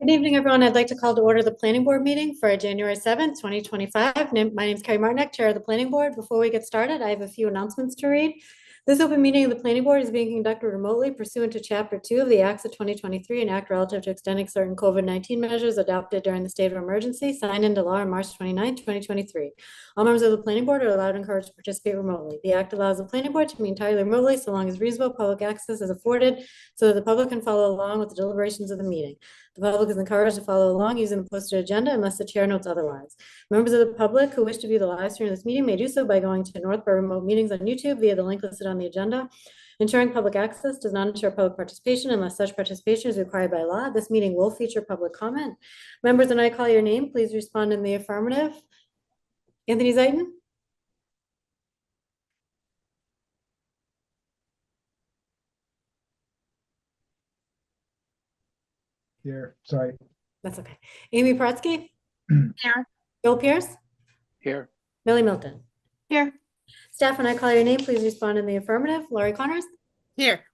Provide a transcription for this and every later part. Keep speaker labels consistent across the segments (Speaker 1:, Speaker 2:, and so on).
Speaker 1: Good evening, everyone. I'd like to call to order the planning board meeting for January 7th, 2025. My name is Carrie Martinek, Chair of the Planning Board. Before we get started, I have a few announcements to read. This open meeting of the planning board is being conducted remotely pursuant to Chapter 2 of the Acts of 2023, an act relative to extending certain COVID-19 measures adopted during the state of emergency, signed into law on March 29, 2023. All members of the planning board are allowed and encouraged to participate remotely. The act allows the planning board to meet entirely remotely so long as reasonable public access is afforded so that the public can follow along with the deliberations of the meeting. The public is encouraged to follow along using the posted agenda unless the chair notes otherwise. Members of the public who wish to view the live stream of this meeting may do so by going to Northborough Remote Meetings on YouTube via the link listed on the agenda. Ensuring public access does not ensure public participation unless such participation is required by law. This meeting will feature public comment. Members, when I call your name, please respond in the affirmative. Anthony Zaitin?
Speaker 2: Here, sorry.
Speaker 1: That's okay. Amy Pratsky?
Speaker 3: Here.
Speaker 1: Bill Pierce?
Speaker 4: Here.
Speaker 1: Millie Milton?
Speaker 3: Here.
Speaker 1: Staff, when I call your name, please respond in the affirmative. Laurie Connors?
Speaker 3: Here.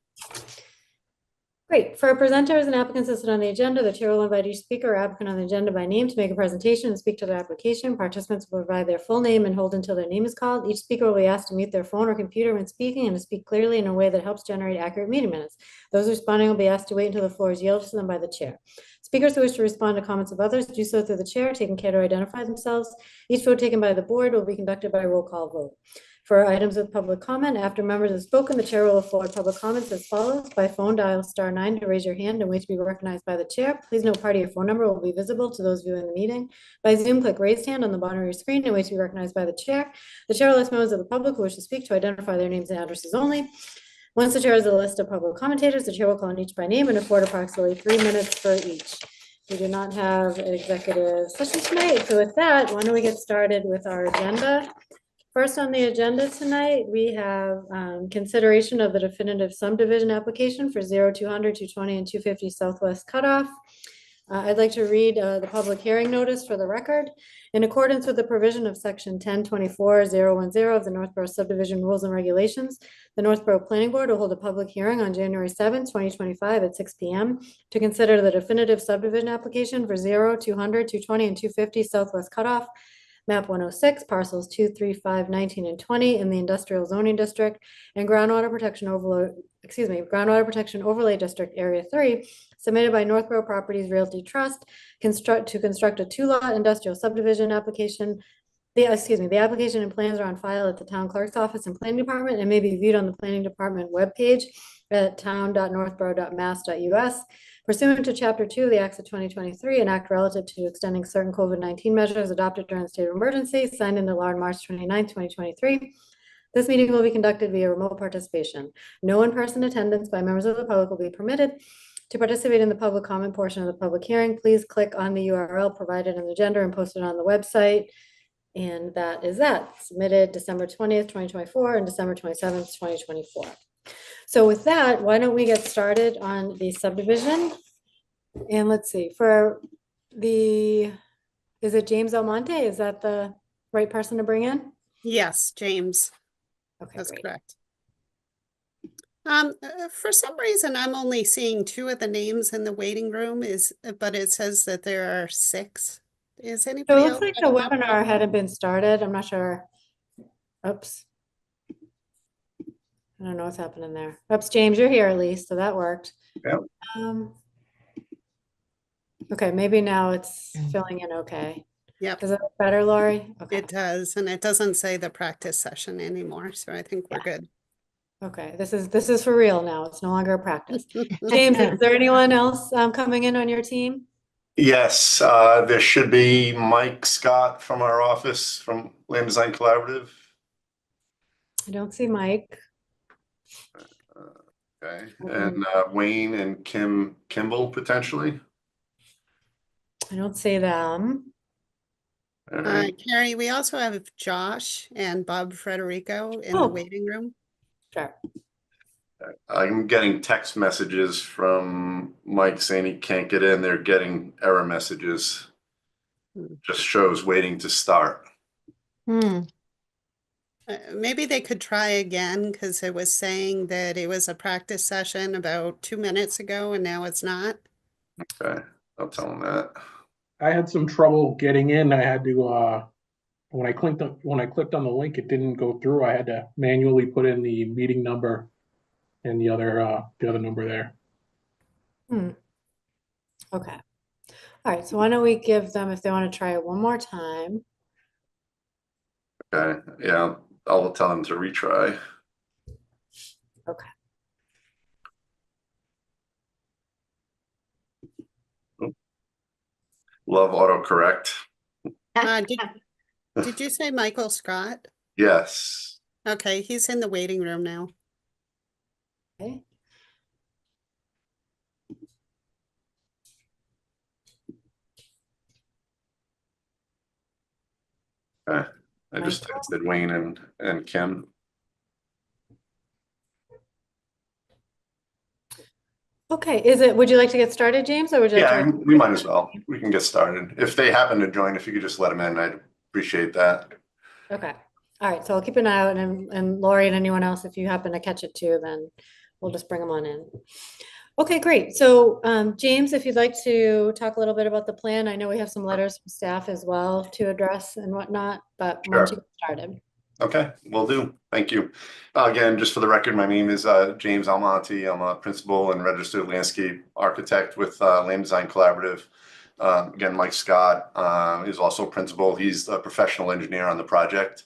Speaker 1: Great. For presenters and applicants listed on the agenda, the chair will invite each speaker or applicant on the agenda by name to make a presentation and speak to their application. Participants will provide their full name and hold until their name is called. Each speaker will be asked to mute their phone or computer when speaking and to speak clearly in a way that helps generate accurate meeting minutes. Those responding will be asked to wait until the floor is yielded to them by the chair. Speakers who wish to respond to comments of others do so through the chair, taking care to identify themselves. Each vote taken by the board will be conducted by roll call vote. For items with public comment, after members have spoken, the chair will afford public comments as follows. By phone, dial *9 to raise your hand and wait to be recognized by the chair. Please note part of your phone number will be visible to those viewing the meeting. By Zoom, click raised hand on the bottom of your screen and wait to be recognized by the chair. The chair will ask members of the public who wish to speak to identify their names and addresses only. Once the chair has a list of public commentators, the chair will call on each by name and afford approximately 3 minutes for each. We do not have an executive session tonight. So with that, why don't we get started with our agenda? First on the agenda tonight, we have consideration of the definitive subdivision application for 0200, 220, and 250 Southwest Cutoff. I'd like to read the public hearing notice for the record. In accordance with the provision of section 1024-010 of the Northborough Subdivision Rules and Regulations, the Northborough Planning Board will hold a public hearing on January 7, 2025 at 6 p.m. to consider the definitive subdivision application for 0200, 220, and 250 Southwest Cutoff, map 106, parcels 2, 3, 5, 19, and 20 in the industrial zoning district and groundwater protection overlay district area 3, submitted by Northborough Properties Realty Trust to construct a 2-lot industrial subdivision application. The application and plans are on file at the town clerk's office and planning department and may be viewed on the planning department webpage at town.northborough.mass.us. Pursuant to Chapter 2 of the Acts of 2023, an act relative to extending certain COVID-19 measures adopted during the state of emergency, signed into law on March 29, 2023. This meeting will be conducted via remote participation. No in-person attendance by members of the public will be permitted. To participate in the public comment portion of the public hearing, please click on the URL provided in the agenda and posted on the website. And that is that. Submitted December 20th, 2024 and December 27th, 2024. So with that, why don't we get started on the subdivision? And let's see, is it James Almonte? Is that the right person to bring in?
Speaker 3: Yes, James.
Speaker 1: Okay,
Speaker 3: That's
Speaker 1: great.
Speaker 3: correct. For some reason, I'm only seeing 2 of the names in the waiting room, but it says that there are 6. Is
Speaker 1: So it
Speaker 3: anybody
Speaker 1: looks
Speaker 3: else
Speaker 1: like the
Speaker 3: having that
Speaker 1: webinar
Speaker 3: problem?
Speaker 1: hadn't been started. I'm not sure. Oops. I don't know what's happening there. Oops, James, you're here at least, so that worked.
Speaker 4: Yep.
Speaker 1: Okay, maybe now it's filling in okay.
Speaker 3: Yep,
Speaker 1: Does it look better, Lori? Okay.
Speaker 3: it does, and it doesn't say the practice session anymore, so I think we're good.
Speaker 1: Okay, this is for real now. It's no longer a practice. James, is there anyone else coming in on your team?
Speaker 4: Yes, there should be Mike Scott from our office from Land Design Collaborative.
Speaker 1: I don't see Mike.
Speaker 4: Okay, and Wayne and Kim Kimball potentially.
Speaker 1: I don't see them.
Speaker 4: All right.
Speaker 3: Carrie, we also have Josh and Bob Frederico in the waiting room.
Speaker 1: Sure.
Speaker 4: I'm getting text messages from Mike saying he can't get in. They're getting error messages. Just shows waiting to start.
Speaker 3: Maybe they could try again because it was saying that it was a practice session about 2 minutes ago and now it's not.
Speaker 4: Okay. I'll tell him that.
Speaker 2: I had some trouble getting in. I had to, when I clicked on the link, it didn't go through. I had to manually put in the meeting number and the other number there.
Speaker 1: Okay. All right, so why don't we give them, if they want to try it one more time?
Speaker 4: Okay, yeah, I'll tell them to retry.
Speaker 1: Okay.
Speaker 4: Love autocorrect.
Speaker 3: Did you say Michael Scott?
Speaker 4: Yes.
Speaker 3: Okay, he's in the waiting room now.
Speaker 1: Okay.
Speaker 4: Okay. I just
Speaker 1: Michael?
Speaker 4: texted Wayne and Kim.
Speaker 1: Okay, would you like to get started, James, or would you like
Speaker 4: Yeah,
Speaker 1: to?
Speaker 4: we might as well. We can get started. If they happen to join, if you could just let them in, I'd appreciate that.
Speaker 1: Okay, all right, so I'll keep an eye out, and Lori and anyone else, if you happen to catch it too, then we'll just bring them on in. Okay, great. So, James, if you'd like to talk a little bit about the plan, I know we have some letters from staff as well to address and whatnot, but why don't you get started?
Speaker 4: Okay, will do. Thank you. Again, just for the record, my name is James Almonte. I'm a principal and registered landscape architect with Land Design Collaborative. Again, Mike Scott is also a principal. He's a professional engineer on the project.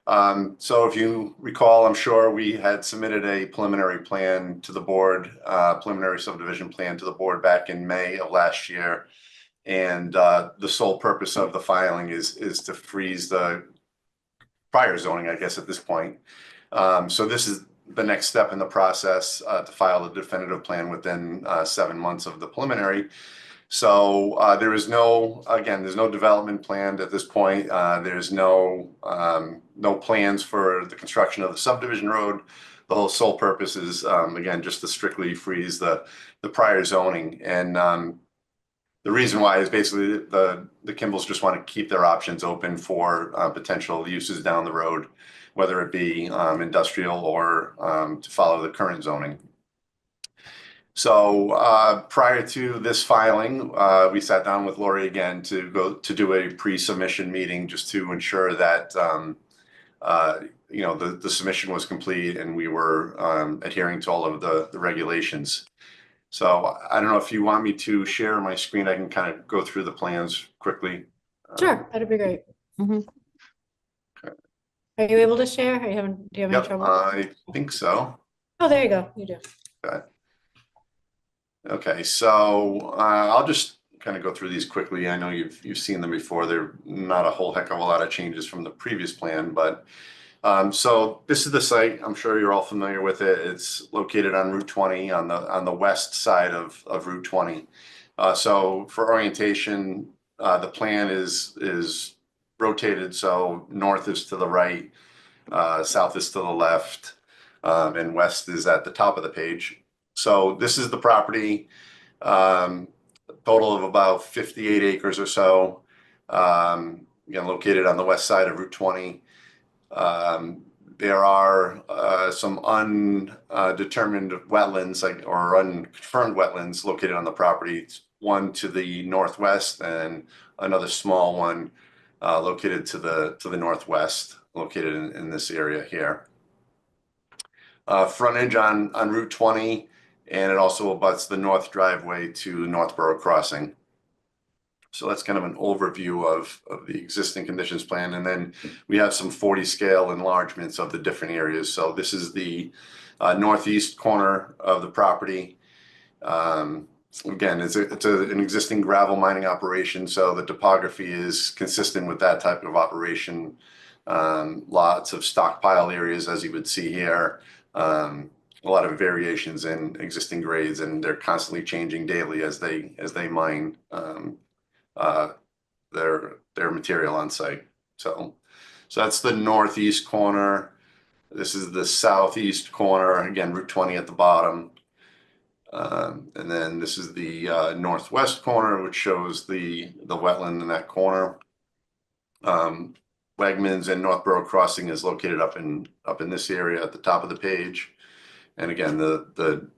Speaker 4: So if you recall, I'm sure we had submitted a preliminary plan to the board, preliminary subdivision plan to the board back in May of last year. And the sole purpose of the filing is to freeze the prior zoning, I guess, at this point. So this is the next step in the process to file the definitive plan within 7 months of the preliminary. So there is there's no development planned at this point. There's no plans for the construction of the subdivision road. The whole sole purpose is, again, just to strictly freeze the prior zoning. And the reason why is basically the Kimballs just want to keep their options open for potential uses down the road, whether it be industrial or to follow the current zoning. So prior to this filing, we sat down with Lori again to do a pre-submission meeting just to ensure that the submission was complete and we were adhering to all of the regulations. So I don't know if you want me to share my screen. I can kind of go through the plans quickly.
Speaker 1: Sure, that'd be great.
Speaker 3: Mhm.
Speaker 1: Are you able to share? Do you have any
Speaker 4: Yep,
Speaker 1: trouble?
Speaker 4: I think so.
Speaker 1: Oh, there you go. You do.
Speaker 4: Okay, so I'll just kind of go through these quickly. I know you've seen them before. They're not a whole heck of a lot of changes from the previous plan, but so this is the site. I'm sure you're all familiar with it. It's located on Route 20 on the west side of Route 20. So for orientation, the plan is rotated. So north is to the right, south is to the left, and west is at the top of the page. So this is the property, total of about 58 acres or so. Again, located on the west side of Route 20. There are some undetermined wetlands or unconfirmed wetlands located on the property. One to the northwest and another small one located to the northwest, located in this area here. Frontage on Route 20, and it also abuts the north driveway to Northborough Crossing. So that's kind of an overview of the existing conditions plan. And then we have some 40 scale enlargements of the different areas. So this is the northeast corner of the property. Again, it's an existing gravel mining operation. So the topography is consistent with that type of operation. Lots of stockpile areas, as you would see here. A lot of variations in existing grades, and they're constantly changing daily as they mine their material on site. So that's the northeast corner. This is the southeast corner. Again, Route 20 at the bottom. And then this is the northwest corner, which shows the wetland in that corner. Wegmans and Northborough Crossing is located up in this area at the top of the page. And again, the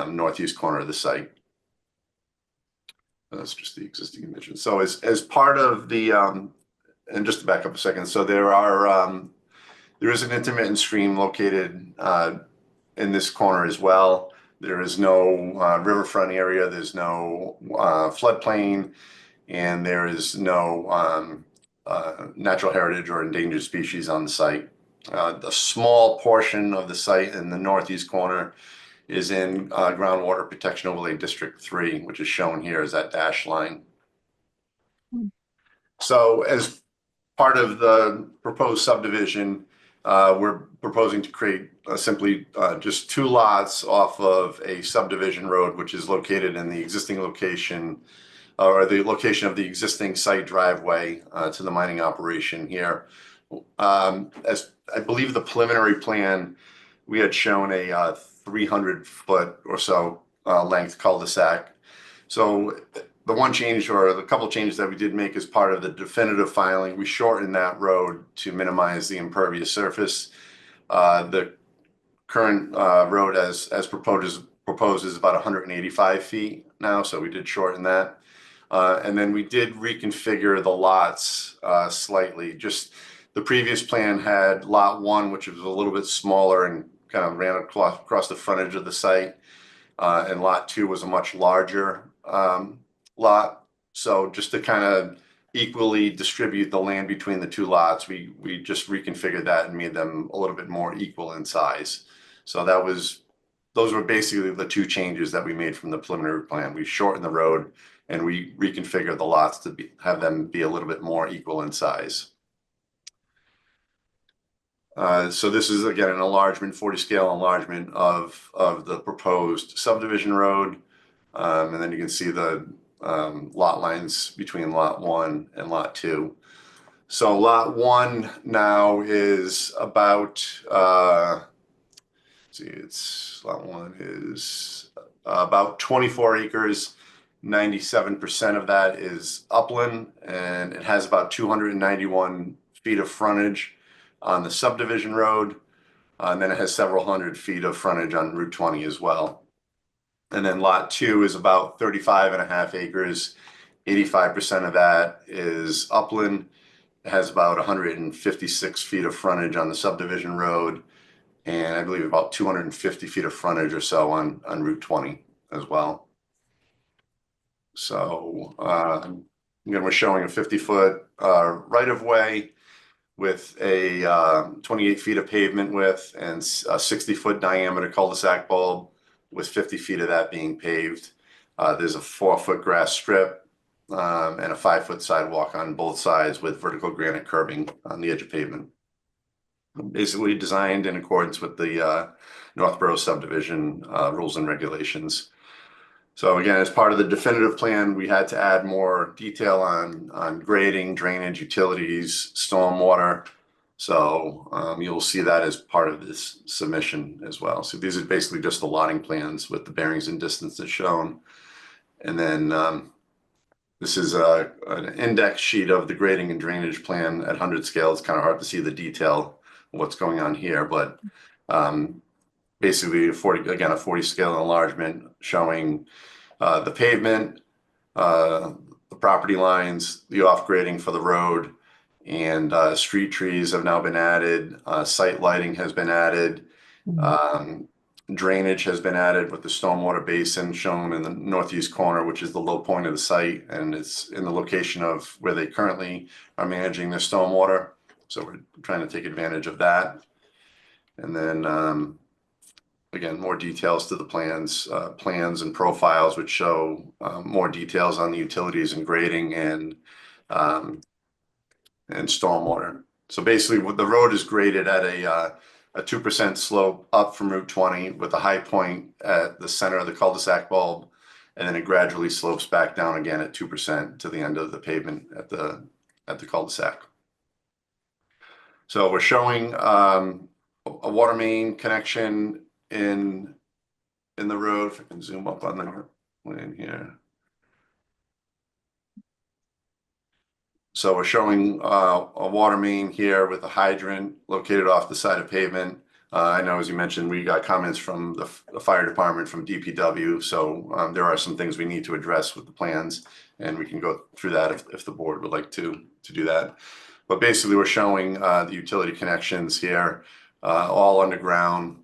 Speaker 4: northeast corner of the site. That's just the existing addition. So as part of the, and just to back up a second, so there is an intermittent stream located in this corner as well. There is no riverfront area, there's no floodplain, and there is no natural heritage or endangered species on the site. The small portion of the site in the northeast corner is in Groundwater Protection Overlay District 3, which is shown here as that dash line. So as part of the proposed subdivision, we're proposing to create simply just 2 lots off of a subdivision road, which is located in the existing location or the location of the existing site driveway to the mining operation here. As I believe the preliminary plan, we had shown a 300-foot or so length cul-de-sac. So the one change or the couple changes that we did make as part of the definitive filing, we shortened that road to minimize the impervious surface. The current road as proposed is about 185 feet now, so we did shorten that. And then we did reconfigure the lots slightly. Just the previous plan had lot 1, which was a little bit smaller and kind of ran across the frontage of the site. And lot 2 was a much larger lot. So just to kind of equally distribute the land between the 2 lots, we just reconfigured that and made them a little bit more equal in size. So those were basically the 2 changes that we made from the preliminary plan. We shortened the road and we reconfigured the lots to have them be a little bit more equal in size. So this is again an enlargement, 40 scale enlargement of the proposed subdivision road. And then you can see the lot lines between lot 1 and lot 2. So lot 1 now is about, lot 1 is about 24 acres. 97% of that is upland, and it has about 291 feet of frontage on the subdivision road. And then it has several hundred feet of frontage on Route 20 as well. And then lot 2 is about 35.5 acres. 85% of that is upland. It has about 156 feet of frontage on the subdivision road. And I believe about 250 feet of frontage or so on Route 20 as well. So again, we're showing a 50-foot right-of-way with a 28 feet of pavement width and a 60-foot diameter cul-de-sac bulb, with 50 feet of that being paved. There's a 4-foot grass strip and a 5-foot sidewalk on both sides with vertical granite curbing on the edge of pavement. Basically designed in accordance with the Northborough subdivision rules and regulations. So again, as part of the definitive plan, we had to add more detail on grading, drainage, utilities, stormwater. So you'll see that as part of this submission as well. So these are basically just the lotting plans with the bearings and distances shown. And then this is an index sheet of the grading and drainage plan at 100 scale. It's kind of hard to see the detail of what's going on here, but basically a 40 scale enlargement showing the pavement, the property lines, the off-grading for the road, and street trees have now been added. Site lighting has been added. Drainage has been added with the stormwater basin shown in the northeast corner, which is the low point of the site, and it's in the location of where they currently are managing their stormwater. So we're trying to take advantage of that. And then again, more details to the plans and profiles, which show more details on the utilities and grading and stormwater. So basically, the road is graded at a 2% slope up from Route 20 with a high point at the center of the cul-de-sac bulb, and then it gradually slopes back down again at 2% to the end of the pavement at the cul-de-sac. So we're showing a water main connection in the road. If I can zoom up on the plan here. So we're showing a water main here with a hydrant located off the side of pavement I know, as you mentioned, we got comments from the fire department, from DPW, so there are some things we need to address with the plans, and we can go through that if the board would like to do that. But basically, we're showing the utility connections here, all underground,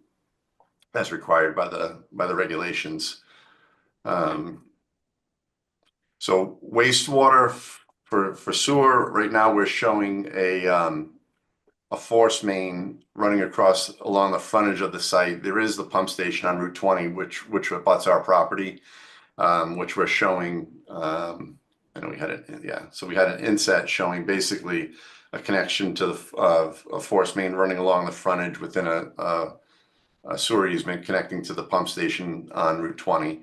Speaker 4: as required by the regulations. So wastewater for sewer, right now we're showing a force main running across along the frontage of the site. There is the pump station on Route 20, which abuts our property, which we're showing. And we had it, yeah. So we had an inset showing basically a connection to a force main running along the frontage within a sewer easement connecting to the pump station on Route 20.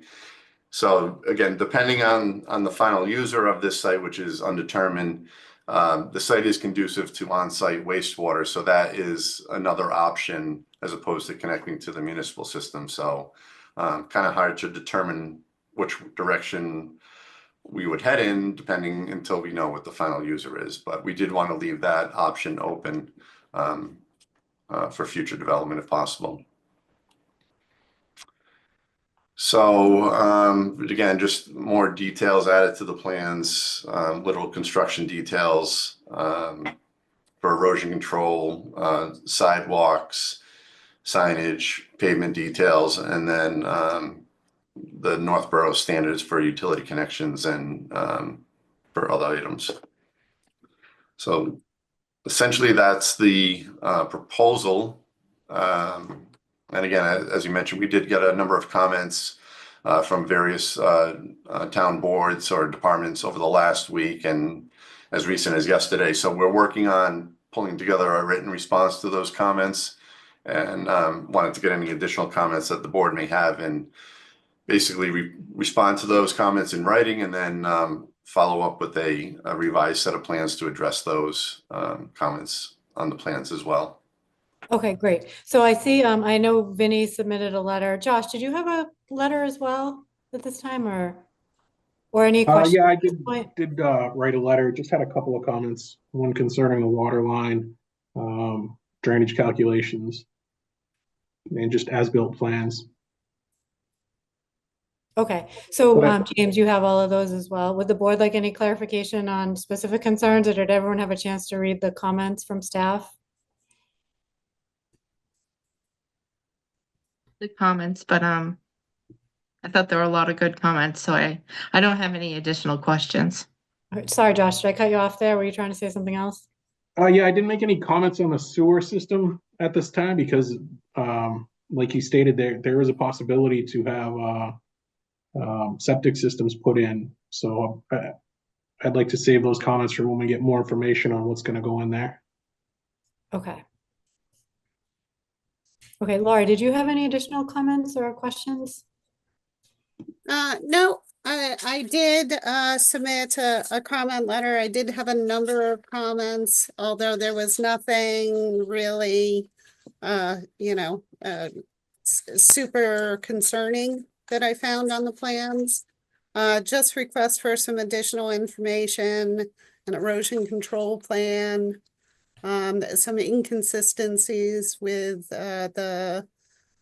Speaker 4: So again, depending on the final user of this site, which is undetermined, the site is conducive to on-site wastewater. So that is another option as opposed to connecting to the municipal system. So kind of hard to determine which direction we would head in depending until we know what the final user is. But we did want to leave that option open for future development if possible. So again, just more details added to the plans, literal construction details for erosion control, sidewalks, signage, pavement details, and then the Northborough standards for utility connections and for other items. So essentially that's the proposal. And again, as you mentioned, we did get a number of comments from various town boards or departments over the last week and as recent as yesterday. So we're working on pulling together a written response to those comments and wanted to get any additional comments that the board may have and basically respond to those comments in writing and then follow up with a revised set of plans to address those comments on the plans as well.
Speaker 1: Okay, great. So I see, I know Vinny submitted a letter. Josh, did you have a letter as well at this time or any questions?
Speaker 2: Yeah, I
Speaker 1: at this point?
Speaker 2: did write a letter, just had a couple of comments, one concerning the water line, drainage calculations, and just as-built plans.
Speaker 1: Okay, so
Speaker 2: But
Speaker 1: James, you have all of those as well. Would the board like any clarification on specific concerns or did everyone have a chance to read the comments from staff?
Speaker 5: The comments, but I thought there were a lot of good comments, so I don't have any additional questions.
Speaker 1: All right, sorry, Josh, did I cut you off there? Were you trying to say something else?
Speaker 2: Yeah, I didn't make any comments on the sewer system at this time because, like you stated, there is a possibility to have septic systems put in. So I'd like to save those comments for when we get more information on what's going to go in there.
Speaker 1: Okay. Okay, Laurie, did you have any additional comments or questions?
Speaker 3: No, I did submit a comment letter. I did have a number of comments, although there was nothing really, super concerning that I found on the plans. Just request for some additional information, an erosion control plan, some inconsistencies with the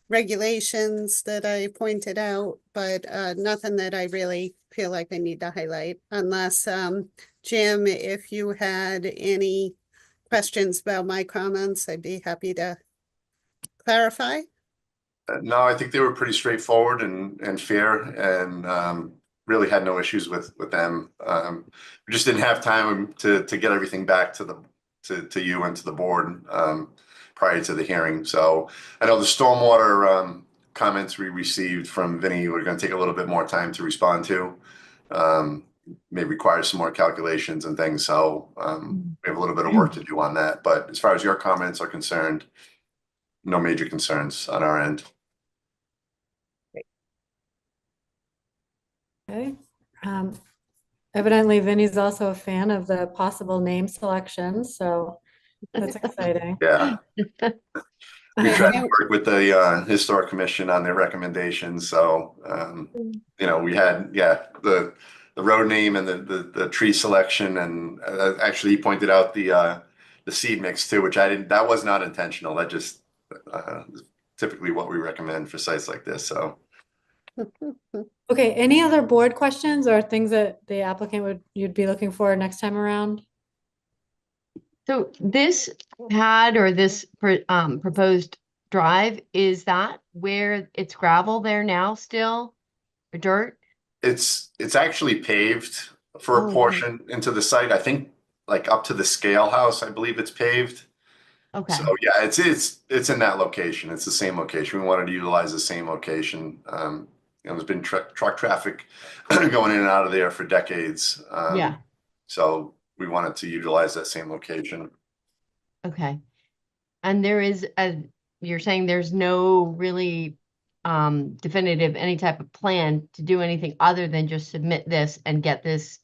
Speaker 3: regulations that I pointed out, but nothing that I really feel like I need to highlight unless, Jim, if you had any questions about my comments, I'd be happy to clarify.
Speaker 4: No, I think they were pretty straightforward and fair and really had no issues with them. We just didn't have time to get everything back to you and to the board prior to the hearing. So I know the stormwater comments we received from Vinny were going to take a little bit more time to respond to. May require some more calculations and things. So we have a little bit of work to do on that. But as far as your comments are concerned, no major concerns on our end.
Speaker 1: Okay. Evidently, Vinny's also a fan of the possible name selections, so that's exciting.
Speaker 4: Yeah. We tried to work with the Historic Commission on their recommendations. So, we had, the road name and the tree selection. And actually he pointed out the seed mix too, which that was not intentional. That typically what we recommend for sites like this, so.
Speaker 1: Okay, any other board questions or things that the applicant you'd be looking for next time around?
Speaker 6: So this pad or this proposed drive, is that where it's gravel there now still? Or dirt?
Speaker 4: It's actually paved for
Speaker 6: Oh,
Speaker 4: a
Speaker 6: okay.
Speaker 4: portion into the site. I think like up to the scale house, I believe it's paved.
Speaker 6: Okay,
Speaker 4: So yeah, it's in that location. It's the same location. We wanted to utilize the same location. There's been truck traffic going in and out of there for decades.
Speaker 6: yeah,
Speaker 4: So we wanted to utilize that same location.
Speaker 6: okay. And you're saying there's no really definitive, any type of plan to do anything other than just submit this and get this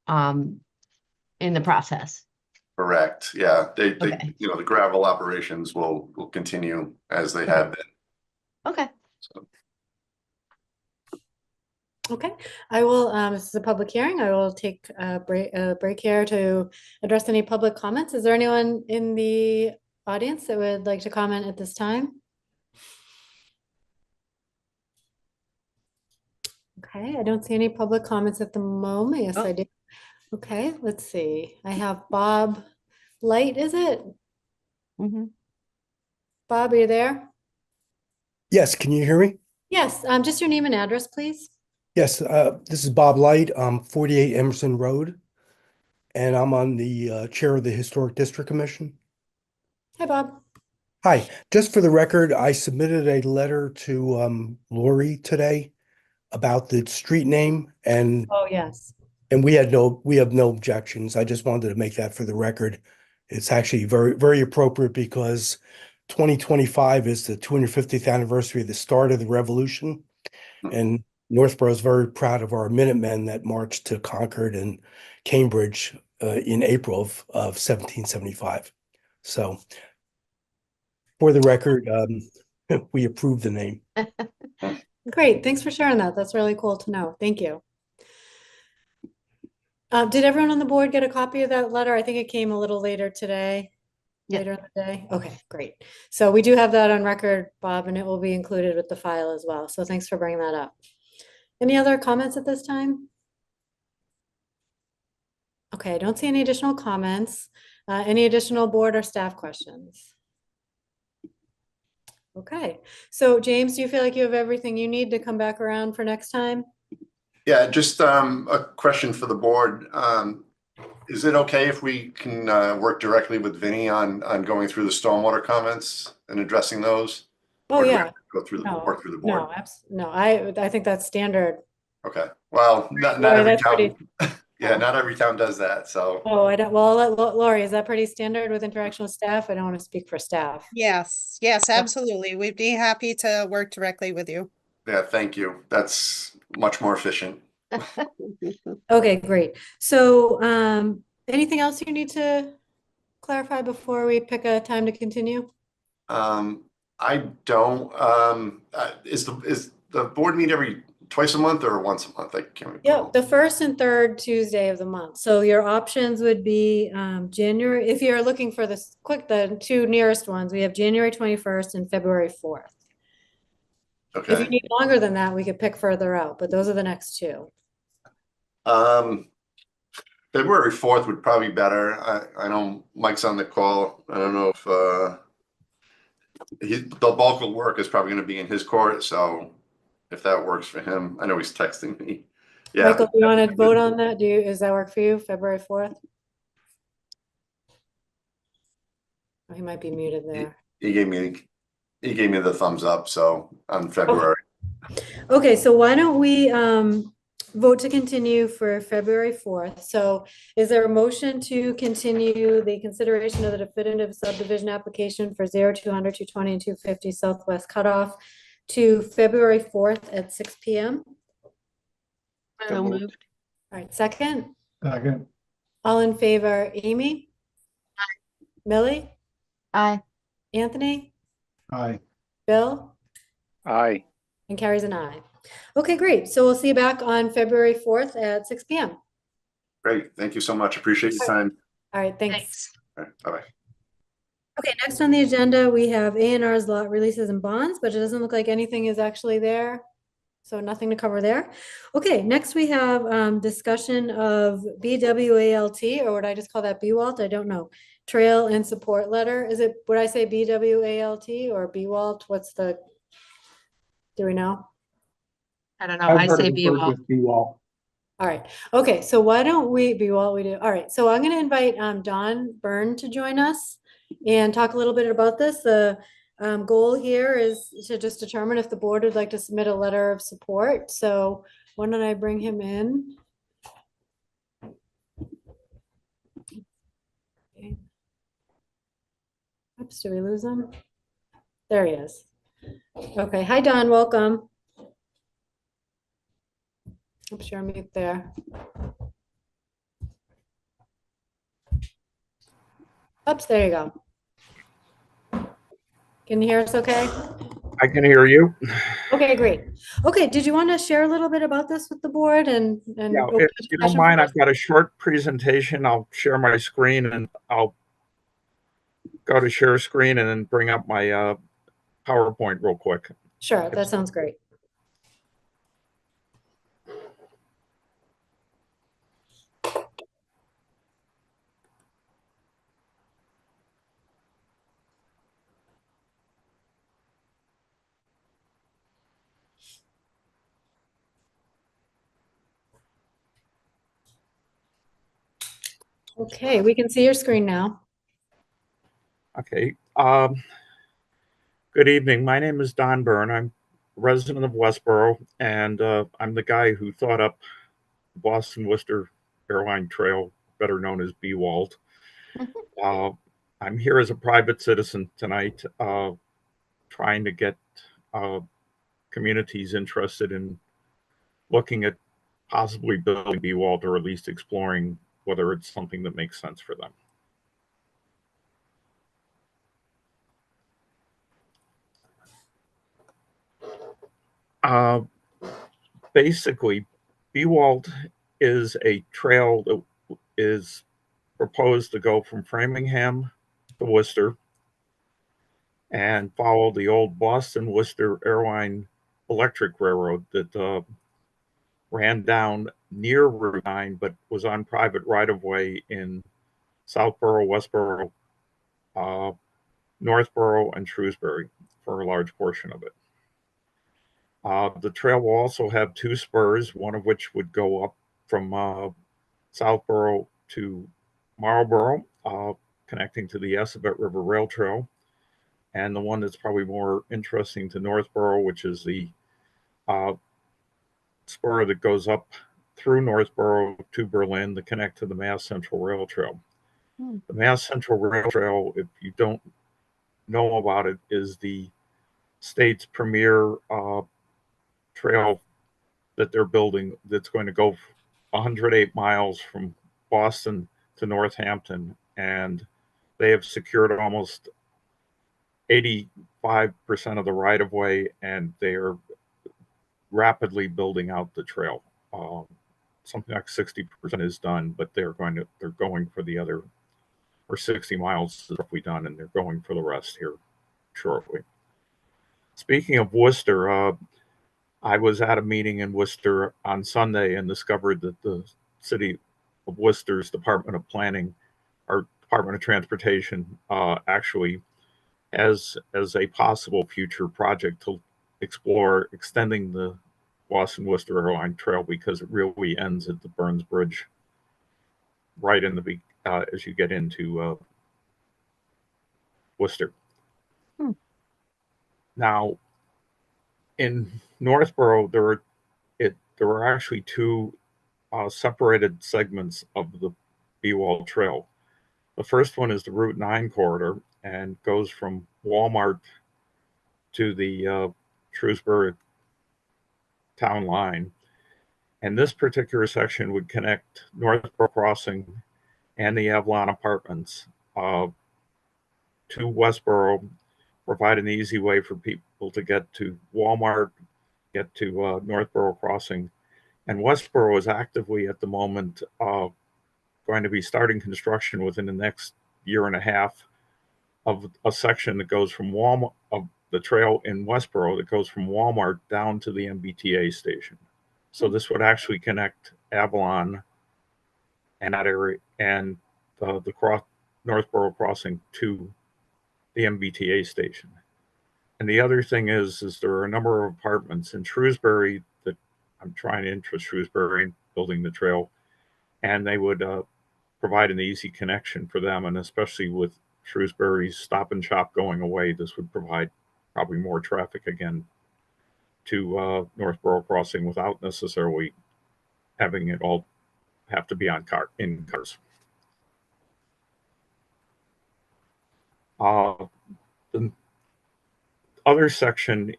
Speaker 6: in the process?
Speaker 4: Correct. Yeah. They
Speaker 6: Okay.
Speaker 4: the gravel operations will continue as they have been.
Speaker 6: Okay,
Speaker 4: So.
Speaker 1: Okay, I will, this is a public hearing. I will take a break here to address any public comments. Is there anyone in the audience that would like to comment at this time? Okay, I don't see any public comments at the moment. Yes, I
Speaker 6: Oh.
Speaker 1: do. Okay, let's see. I have Bob Light, is it?
Speaker 6: mhm.
Speaker 1: Bob, are you there?
Speaker 7: Yes, can you hear me?
Speaker 1: Yes, just your name and address, please.
Speaker 7: Yes, this is Bob Light, 48 Emerson Road, and I'm on the chair of the Historic District Commission.
Speaker 1: Hi, Bob.
Speaker 7: Hi, just for the record, I submitted a letter to Lori today about the street name, and
Speaker 1: Oh, yes.
Speaker 7: we have no objections. I just wanted to make that for the record. It's actually very, very appropriate because 2025 is the 250th anniversary of the start of the revolution. And Northborough is very proud of our Minutemen that marched to Concord and Cambridge in April of 1775. So for the record, we approve the name.
Speaker 1: Great, thanks for sharing that. That's really cool to know. Thank you. Did everyone on the board get a copy of that letter? I think it came a little later today.
Speaker 6: Yeah.
Speaker 1: Later in the day. Okay, great. So we do have that on record, Bob, and it will be included with the file as well. So thanks for bringing that up. Any other comments at this time? Okay, I don't see any additional comments. Any additional board or staff questions? Okay, so James, do you feel like you have everything you need to come back around for next time?
Speaker 4: Yeah, just a question for the board. Is it okay if we can work directly with Vinny on going through the stormwater comments and addressing those?
Speaker 1: Oh,
Speaker 4: Or do we
Speaker 1: yeah.
Speaker 4: have to Go through
Speaker 1: No,
Speaker 4: work through the board.
Speaker 1: No, I think that's standard.
Speaker 4: Okay. Well, not
Speaker 1: Lori,
Speaker 4: every
Speaker 1: that's pretty-
Speaker 4: town. Yeah, not every town does that. So
Speaker 1: Oh, I don't, well, I'll let Lori, is that pretty standard with interaction with staff? I don't want to speak for staff.
Speaker 3: Yes, absolutely. We'd be happy to work directly with you.
Speaker 4: yeah, thank you. That's much more efficient.
Speaker 1: Okay, great. So, anything else you need to clarify before we pick a time to continue?
Speaker 4: I don't. Is the board meet twice a month or once a month? I can't remember.
Speaker 1: Yep, the first and third Tuesday of the month. So your options would be January, if you're looking for the two nearest ones, we have January 21st and February 4th. If you
Speaker 4: Okay.
Speaker 1: need longer than that, we could pick further out, but those are the next two.
Speaker 4: February 4th would probably be better. I know Mike's on the call. I don't know if the bulk of work is probably going to be in his court. So if that works for him, I know he's texting me. Yeah.
Speaker 1: Michael, do you want to vote on that? Does that work for you, February 4th? Oh, he might be muted there.
Speaker 4: He gave me the thumbs up. So on February.
Speaker 1: Okay, so why don't we vote to continue for February 4th? So is there a motion to continue the consideration of the definitive subdivision application for 0200, 220, and 250 Southwest Cutoff to February 4th at 6 p.m.?
Speaker 6: So moved.
Speaker 1: All right, second?
Speaker 8: Second.
Speaker 1: All in favor, Amy? Millie?
Speaker 6: Aye.
Speaker 1: Anthony?
Speaker 8: Aye.
Speaker 1: Bill?
Speaker 8: Aye.
Speaker 1: And Carrie's an aye. Okay, great. So we'll see you back on February 4th at 6 p.m.
Speaker 4: Great. Thank you so much. Appreciate your time.
Speaker 1: All right, thanks.
Speaker 4: All right, bye-bye.
Speaker 1: Okay, next on the agenda, we have A&R's lot releases and bonds, but it doesn't look like anything is actually there. So nothing to cover there. Okay, next we have discussion of BWALT, or would I just call that BWALT? I don't know. Trail and support letter. Is it, would I say BWALT or BWALT? What's the, do we know?
Speaker 5: I don't know.
Speaker 2: I've
Speaker 5: I
Speaker 2: heard
Speaker 5: say
Speaker 2: it
Speaker 5: be
Speaker 2: referred to
Speaker 5: well.
Speaker 2: as B-wall.
Speaker 1: All right. Okay, so why don't we be what we do? All right, so I'm going to invite Don Byrne to join us and talk a little bit about this. The goal here is to just determine if the board would like to submit a letter of support. So why don't I bring him in? Okay. Oops, did we lose him? There he is. Okay, hi Don, welcome. Oops, you're on mute there. Oops, there you go. Can you hear us okay?
Speaker 9: I can hear you.
Speaker 1: Okay, great. Okay, did you want to share a little bit about this with the board and
Speaker 9: Yeah,
Speaker 1: open
Speaker 9: if
Speaker 1: the
Speaker 9: you don't
Speaker 1: discussion
Speaker 9: mind,
Speaker 1: first?
Speaker 9: I've got a short presentation. I'll share my screen and I'll go to share screen and then bring up my PowerPoint real quick.
Speaker 1: Sure, that sounds great. Okay, we can see your screen now.
Speaker 9: Okay. Good evening. My name is Don Byrne. I'm a resident of Westboro, and I'm the guy who thought up the Boston Worcester Airline Trail, better known as BWALT. I'm here as a private citizen tonight, trying to get communities interested in looking at possibly building BWALT, or at least exploring whether it's something that makes sense for them. Basically, BWALT is a trail that is proposed to go from Framingham to Worcester and follow the old Boston Worcester Airline Electric Railroad that ran down near Route 9 but was on private right-of-way in Southborough, Westboro, Northborough, and Shrewsbury for a large portion of it. The trail will also have two spurs, one of which would go up from Southborough to Marlborough, connecting to the Assabet River Rail Trail, and the one that's probably more interesting to Northborough, which is the spur that goes up through Northborough to Berlin to connect to the Mass Central Rail Trail. The Mass Central Rail Trail, if you don't know about it, is the state's premier trail that they're building that's going to go 108 miles from Boston to Northampton, and they have secured almost 85% of the right of way, and they are rapidly building out the trail. Something like 60% is done, but they're going for the other, or 60 miles is roughly done, and they're going for the rest here shortly. Speaking of Worcester, I was at a meeting in Worcester on Sunday and discovered that the city of Worcester's Department of Planning, or Department of Transportation, actually has as a possible future project to explore extending the Boston Worcester Airline Trail, because it really ends at the Burns Bridge right in the as you get into Worcester. Now, in Northborough, there are actually two separated segments of the BWALT Trail. The first one is the Route 9 corridor and goes from Walmart to the Shrewsbury town line. And this particular section would connect Northborough Crossing and the Avalon Apartments to Westboro, provide an easy way for people to get to Walmart, get to Northborough Crossing. And Westboro is actively at the moment going to be starting construction within the next year and a half of a section that goes from Walmart, of the trail in Westboro that goes from Walmart down to the MBTA station. So this would actually connect Avalon and that area and the Northborough crossing to the MBTA station. And the other thing is there are a number of apartments in Shrewsbury that I'm trying to interest Shrewsbury in building the trail, and they would provide an easy connection for them. And especially with Shrewsbury's Stop and Shop going away, this would provide probably more traffic again to Northborough Crossing without necessarily having it all have to be in cars. The other section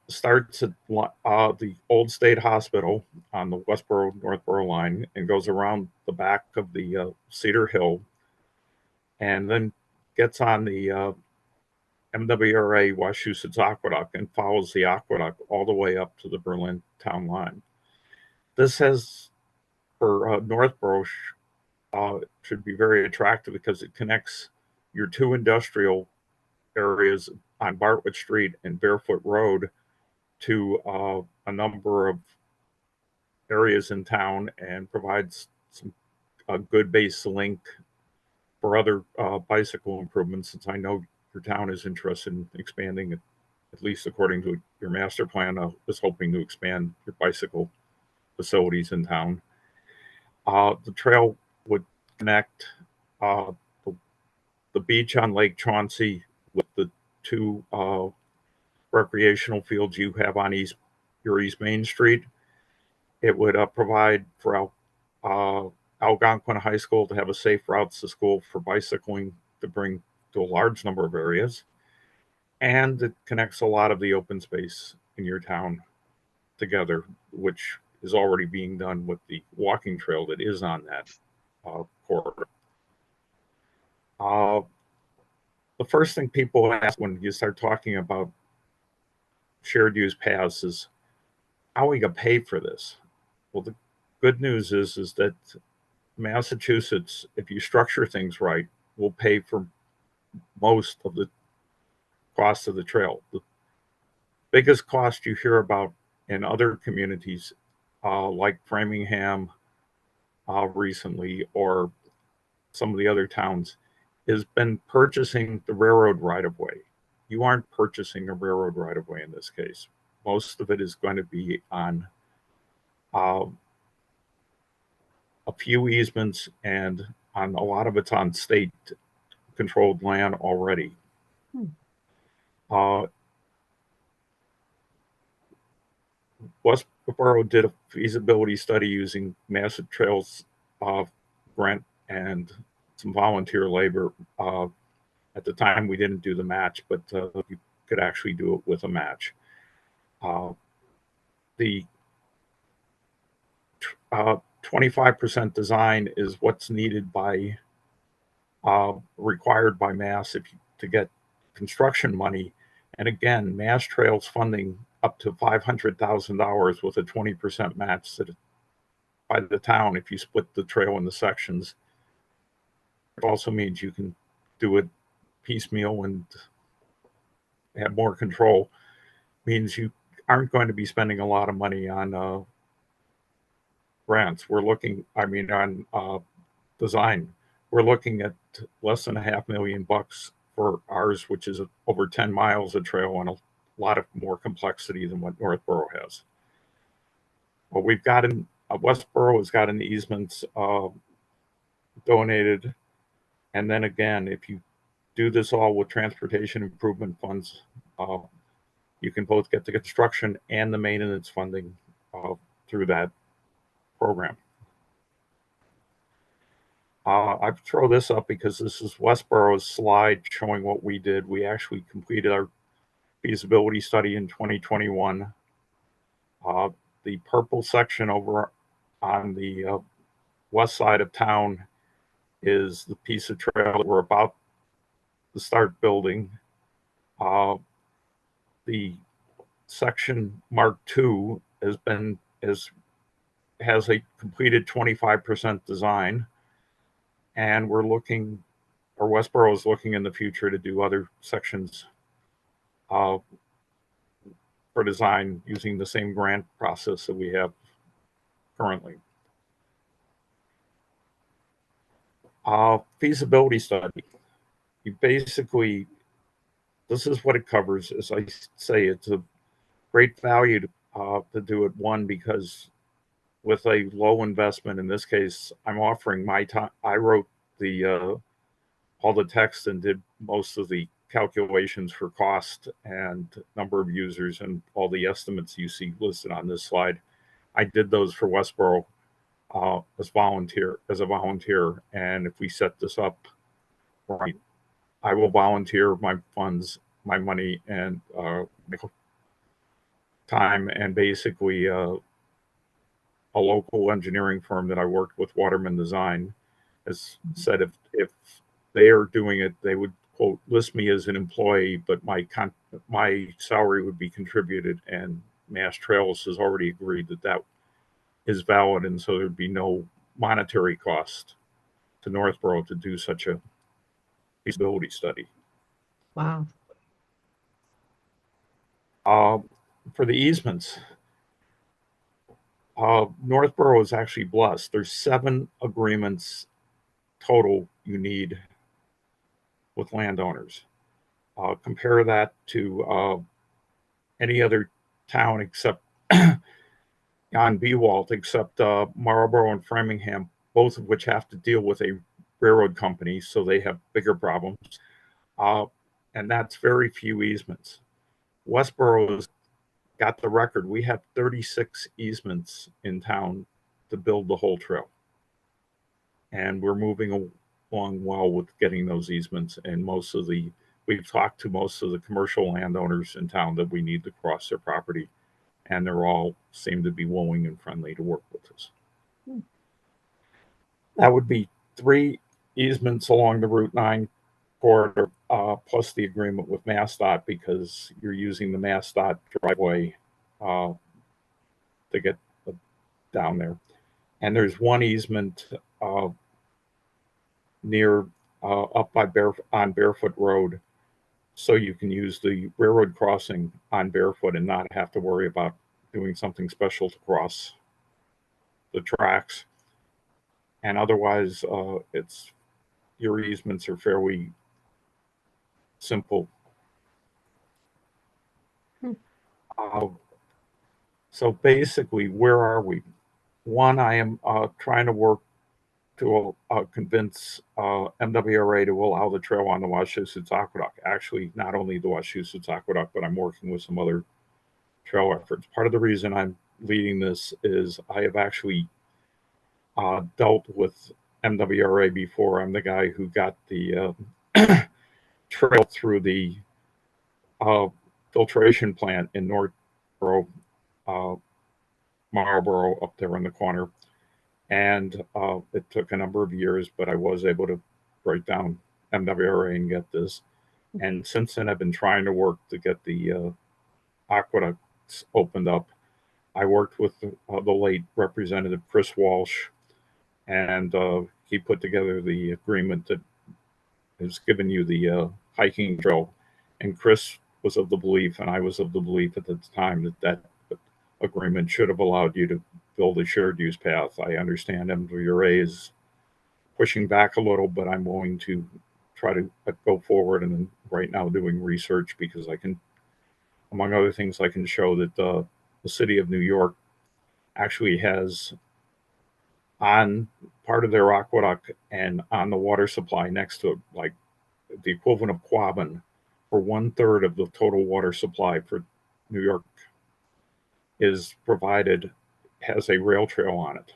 Speaker 9: starts at the Old State Hospital on the Westboro-Northborough line and goes around the back of the Cedar Hill, and then gets on the MWRA Wachusett Aqueduct and follows the aqueduct all the way up to the Berlin town line. This has, for Northborough, should be very attractive because it connects your two industrial areas on Bartlett Street and Barefoot Road to a number of areas in town and provides a good base link for other bicycle improvements, since I know your town is interested in expanding, at least according to your master plan, is hoping to expand your bicycle facilities in town. The trail would connect the beach on Lake Chauncey with the two recreational fields you have on your East Main Street. It would provide for Algonquin High School to have a safe routes to school for bicycling to bring to a large number of areas. And it connects a lot of the open space in your town together, which is already being done with the walking trail that is on that corridor. The first thing people ask when you start talking about shared use paths is, how are we going to pay for this? Well, the good news is that Massachusetts, if you structure things right, will pay for most of the cost of the trail. The biggest cost you hear about in other communities, like Framingham recently, or some of the other towns, has been purchasing the railroad right-of-way. You aren't purchasing a railroad right-of-way in this case. Most of it is going to be on a few easements, and on a lot of it's on state-controlled land already. Westboro did a feasibility study using Massive Trails grant and some volunteer labor. At the time, we didn't do the match, but you could actually do it with a match. The 25% design is what's needed by required by Mass to get construction money. And again, Mass Trails funding up to $500,000 with a 20% match by the town if you split the trail into sections. It also means you can do it piecemeal and have more control. Means you aren't going to be spending a lot of money on grants. We're looking, on design. We're looking at less than $500,000 for ours, which is over 10 miles of trail and a lot of more complexity than what Northborough has. Well, we've got Westboro has got an easement donated. And then again, if you do this all with transportation improvement funds, you can both get the construction and the maintenance funding through that program. I throw this up because this is Westboro's slide showing what we did. We actually completed our feasibility study in 2021. The purple section over on the west side of town is the piece of trail that we're about to start building. The section Mark II has a completed 25% design, and we're looking or Westboro is looking in the future to do other sections for design using the same grant process that we have currently. Feasibility study. You basically, this is what it covers. As I say, it's a great value to do it. One, because with a low investment, in this case, I'm offering my time. I wrote the all the text and did most of the calculations for cost and number of users and all the estimates you see listed on this slide. I did those for Westboro as a volunteer. And if we set this up right, I will volunteer my funds, my money, and time, and basically a local engineering firm that I worked with, Waterman Design, has said if they are doing it, they would, quote, list me as an employee, but my salary would be contributed, and Mass Trails has already agreed that that is valid, and so there'd be no monetary cost to Northborough to do such a feasibility study.
Speaker 6: Wow.
Speaker 9: For the easements, Northborough is actually blessed. There's 7 agreements total you need with landowners. Compare that to any other town except on Bewalt, except Marlborough and Framingham, both of which have to deal with a railroad company, so they have bigger problems. And that's very few easements. Westboro has got the record. We have 36 easements in town to build the whole trail. And we're moving along well with getting those easements. And we've talked to most of the commercial landowners in town that we need to cross their property. And they're all seem to be willing and friendly to work with us. That would be 3 easements along the Route 9 corridor, plus the agreement with MassDOT, because you're using the MassDOT driveway to get down there. And there's 1 easement near up by on Barefoot Road, so you can use the railroad crossing on Barefoot and not have to worry about doing something special to cross the tracks. And otherwise, your easements are fairly simple. So basically, where are we? One, I am trying to work to convince MWRA to allow the trail on the Wachusett Aqueduct. Actually, not only the Wachusett Aqueduct, but I'm working with some other trail efforts. Part of the reason I'm leading this is I have actually dealt with MWRA before. I'm the guy who got the trail through the filtration plant in Northborough, Marlboro, up there in the corner. And it took a number of years, but I was able to break down MWRA and get this. And since then, I've been trying to work to get the aqueducts opened up. I worked with the late Representative Chris Walsh, and he put together the agreement that has given you the hiking trail. And Chris was of the belief, and I was of the belief at the time, that agreement should have allowed you to build a shared use path. I understand MWRA is pushing back a little, but I'm willing to try to go forward, and right now doing research, because I can, among other things, I can show that the city of New York actually has on part of their aqueduct and on the water supply next to it, like the equivalent of Quabbin, for 1/3 of the total water supply for New York is provided, has a rail trail on it.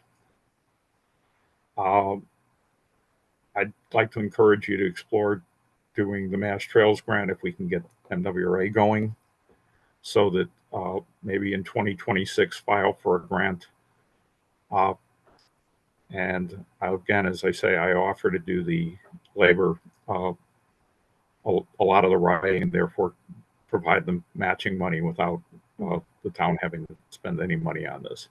Speaker 9: I'd like to encourage you to explore doing the Mass Trails grant if we can get MWRA going, so that maybe in 2026 file for a grant. And again, as I say, I offer to do the labor, a lot of the writing, and therefore provide them matching money without the town having to spend any money on this.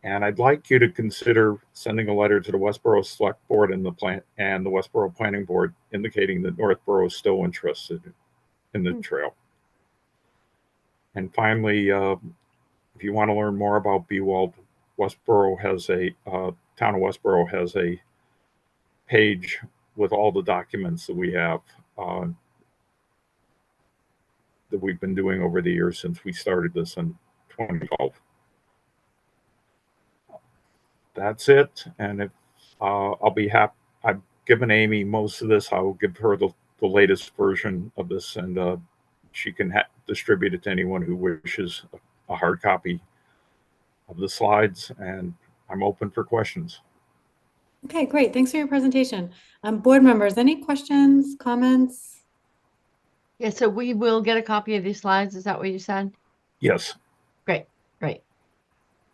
Speaker 9: And I'd like you to consider sending a letter to the Westboro Select Board and the Westboro Planning Board indicating that Northborough is still interested in the trail. And finally, if you want to learn more about BWALD, Town of Westboro has a page with all the documents that we have that we've been doing over the years since we started this in 2012. That's it. And if I'll be happy, I've given Amy most of this. I will give her the latest version of this, and she can distribute it to anyone who wishes a hard copy of the slides. And I'm open for questions.
Speaker 1: Okay, great. Thanks for your presentation. Board members, any questions, comments?
Speaker 6: Yeah, so we will get a copy of these slides. Is that what you said?
Speaker 9: Yes.
Speaker 6: Great, great.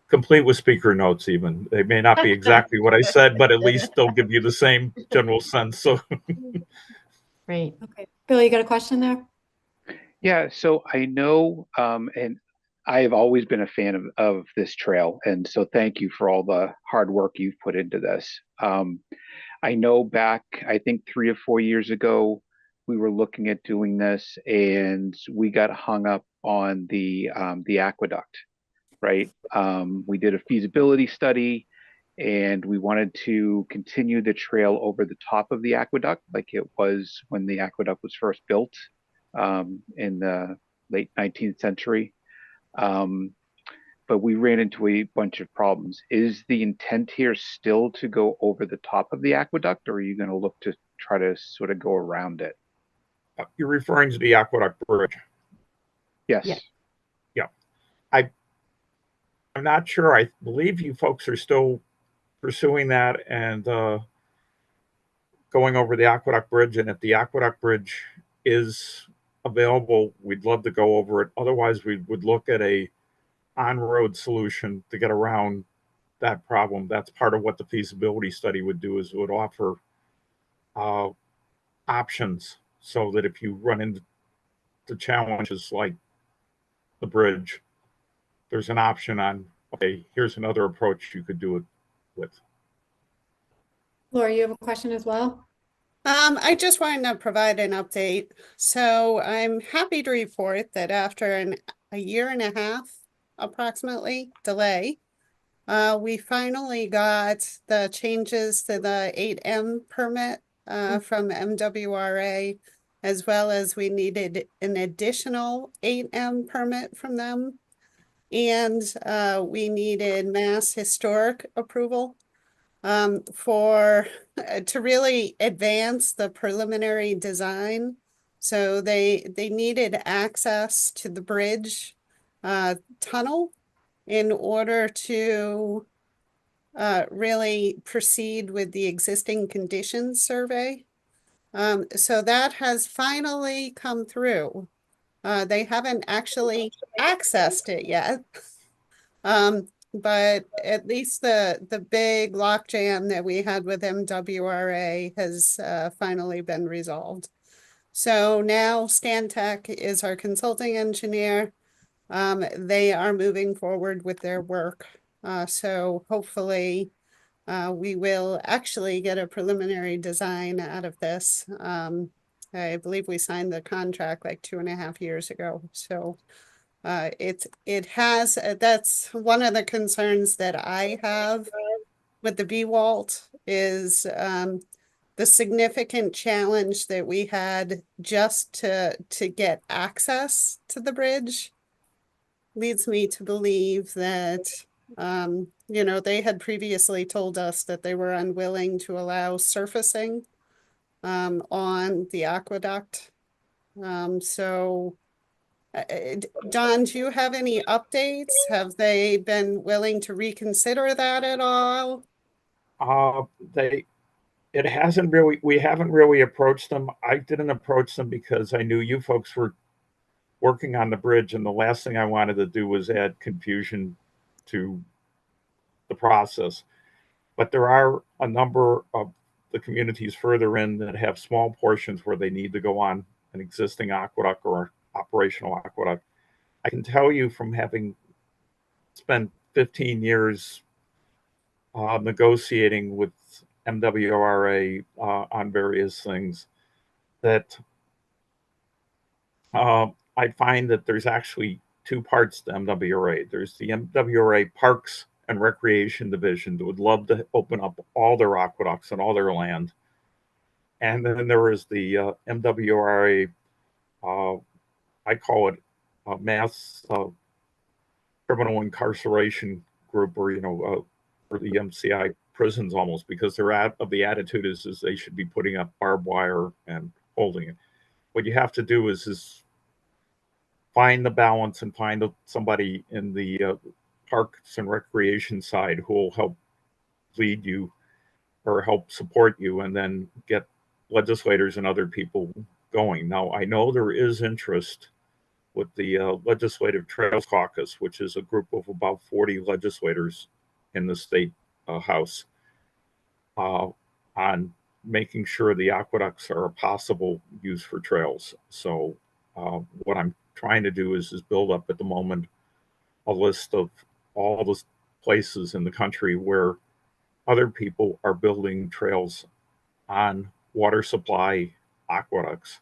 Speaker 9: Complete with speaker notes even. They may not be exactly what I said, but at least they'll give you the same general sense. So
Speaker 6: Great.
Speaker 1: Okay, Bill, you got a question there?
Speaker 8: Yeah, so I know, and I have always been a fan of this trail, and so thank you for all the hard work you've put into this. I know back, I think 3 or 4 years ago, we were looking at doing this, and we got hung up on the aqueduct, right? We did a feasibility study, and we wanted to continue the trail over the top of the aqueduct, like it was when the aqueduct was first built in the late 19th century. But we ran into a bunch of problems. Is the intent here still to go over the top of the aqueduct, or are you going to look to try to sort of go around it?
Speaker 9: you're referring to the Aqueduct Bridge.
Speaker 8: Yes.
Speaker 6: Yeah.
Speaker 9: Yeah. I'm not sure. I believe you folks are still pursuing that and going over the Aqueduct Bridge. And if the Aqueduct Bridge is available, we'd love to go over it. Otherwise, we would look at a on-road solution to get around that problem. That's part of what the feasibility study would do, is it would offer options so that if you run into challenges like the bridge, there's an option on, okay, here's another approach you could do it with.
Speaker 1: Laura, you have a question as well?
Speaker 3: I just wanted to provide an update. So I'm happy to report that after a year and a half, approximately, delay, we finally got the changes to the 8M permit from MWRA, as well as we needed an additional 8M permit from them. And we needed Mass Historic approval for to really advance the preliminary design. So they needed access to the bridge tunnel in order to really proceed with the existing conditions survey. So that has finally come through. They haven't actually accessed it yet. But at least the big logjam that we had with MWRA has finally been resolved. So now Stantec is our consulting engineer. They are moving forward with their work. So hopefully we will actually get a preliminary design out of this. I believe we signed the contract like 2.5 years ago. So it has, that's one of the concerns that I have with the BWALT is the significant challenge that we had just to get access to the bridge leads me to believe that you know, they had previously told us that they were unwilling to allow surfacing on the aqueduct. So Don, do you have any updates? Have they been willing to reconsider that at all?
Speaker 9: It hasn't really, we haven't really approached them. I didn't approach them because I knew you folks were working on the bridge, and the last thing I wanted to do was add confusion to the process. But there are a number of the communities further in that have small portions where they need to go on an existing aqueduct or operational aqueduct. I can tell you from having spent 15 years negotiating with MWRA on various things, that I find that there's actually two parts to MWRA. There's the MWRA Parks and Recreation Division that would love to open up all their aqueducts and all their land. And then there is the MWRA, I call it mass criminal incarceration group, or, or the MCI prisons almost, because they're out of the attitude is they should be putting up barbed wire and holding it. What you have to do is find the balance and find somebody in the parks and recreation side who will help lead you or help support you, and then get legislators and other people going. Now, I know there is interest with the Legislative Trails Caucus, which is a group of about 40 legislators in the state House, on making sure the aqueducts are a possible use for trails. So what I'm trying to do is build up at the moment a list of all the places in the country where other people are building trails on water supply aqueducts,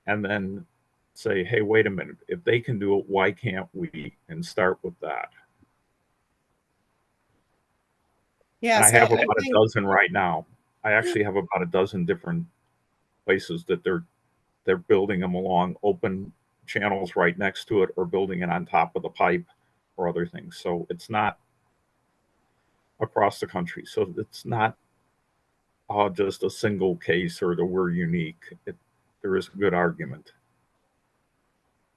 Speaker 9: and then say, hey, wait a minute, if they can do it, why can't we? And start with that.
Speaker 3: Yeah,
Speaker 9: And I
Speaker 3: so
Speaker 9: have
Speaker 3: I
Speaker 9: about a
Speaker 3: think,
Speaker 9: dozen right now. I actually have about a dozen different places that they're building them along open channels right next to it, or building it on top of the pipe, or other things. So it's not across the country. So it's not just a single case or that we're unique. There is a good argument.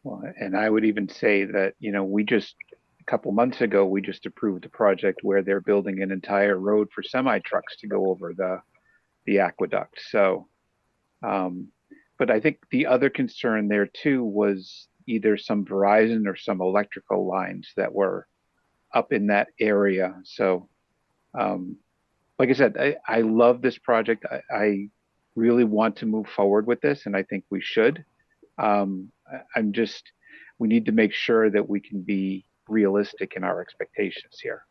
Speaker 8: Well, and I would even say that, we just, a couple months ago, we just approved a project where they're building an entire road for semi trucks to go over the aqueduct. So, but I think the other concern there too was either some Verizon or some electrical lines that were up in that area. So, like I said, I love this project. I really want to move forward with this, and I think we should. We need to make sure that we can be realistic in our expectations here.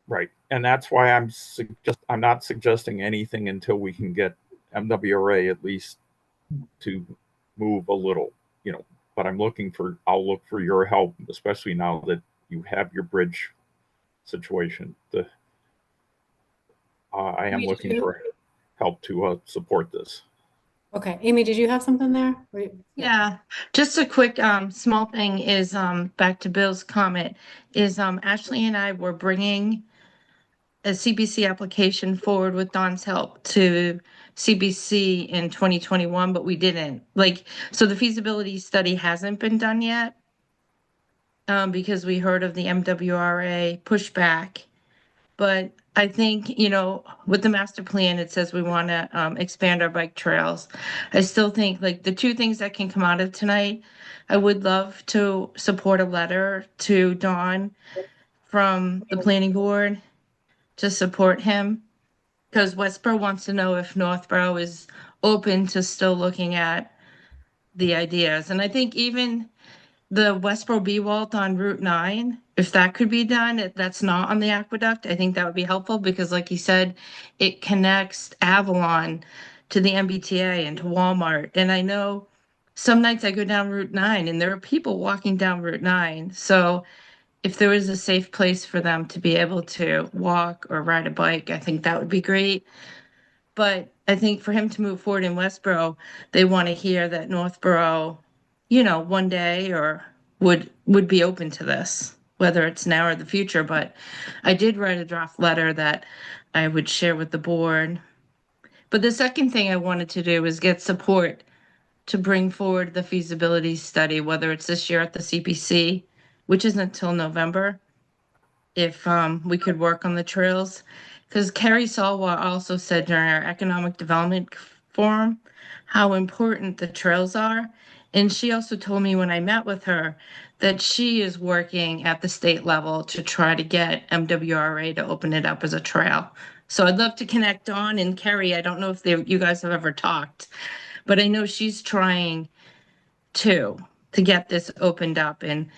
Speaker 9: Right. And that's why I'm not suggesting anything until we can get MWRA at least to move a little, but I'll look for your help, especially now that you have your bridge situation. I am looking for help to support this.
Speaker 1: Okay, Amy, did you have something there?
Speaker 5: Yeah, just a quick small thing is back to Bill's comment is Ashley and I were bringing a CBC application forward with Don's help to CBC in 2021, but we didn't. So the feasibility study hasn't been done yet because we heard of the MWRA pushback. But I think, with the master plan, it says we want to expand our bike trails. I still think the two things that can come out of tonight, I would love to support a letter to Don from the planning board to support him, because Westboro wants to know if Northborough is open to still looking at the ideas. And I think even the Westboro B-Walt on Route 9, if that could be done, that's not on the aqueduct, I think that would be helpful, because like you said, it connects Avalon to the MBTA and to Walmart. And I know some nights I go down Route 9 and there are people walking down Route 9. So if there was a safe place for them to be able to walk or ride a bike, I think that would be great. But I think for him to move forward in Westboro, they want to hear that Northborough, one day or would be open to this, whether it's now or the future. But I did write a draft letter that I would share with the board. But the second thing I wanted to do was get support to bring forward the feasibility study, whether it's this year at the CPC, which isn't until November, if we could work on the trails. Because Carrie Salwa also said during our economic development forum how important the trails are. And she also told me when I met with her that she is working at the state level to try to get MWRA to open it up as a trail. So I'd love to connect Dawn and Carrie. I don't know if you guys have ever talked, but I know she's trying to get this opened up and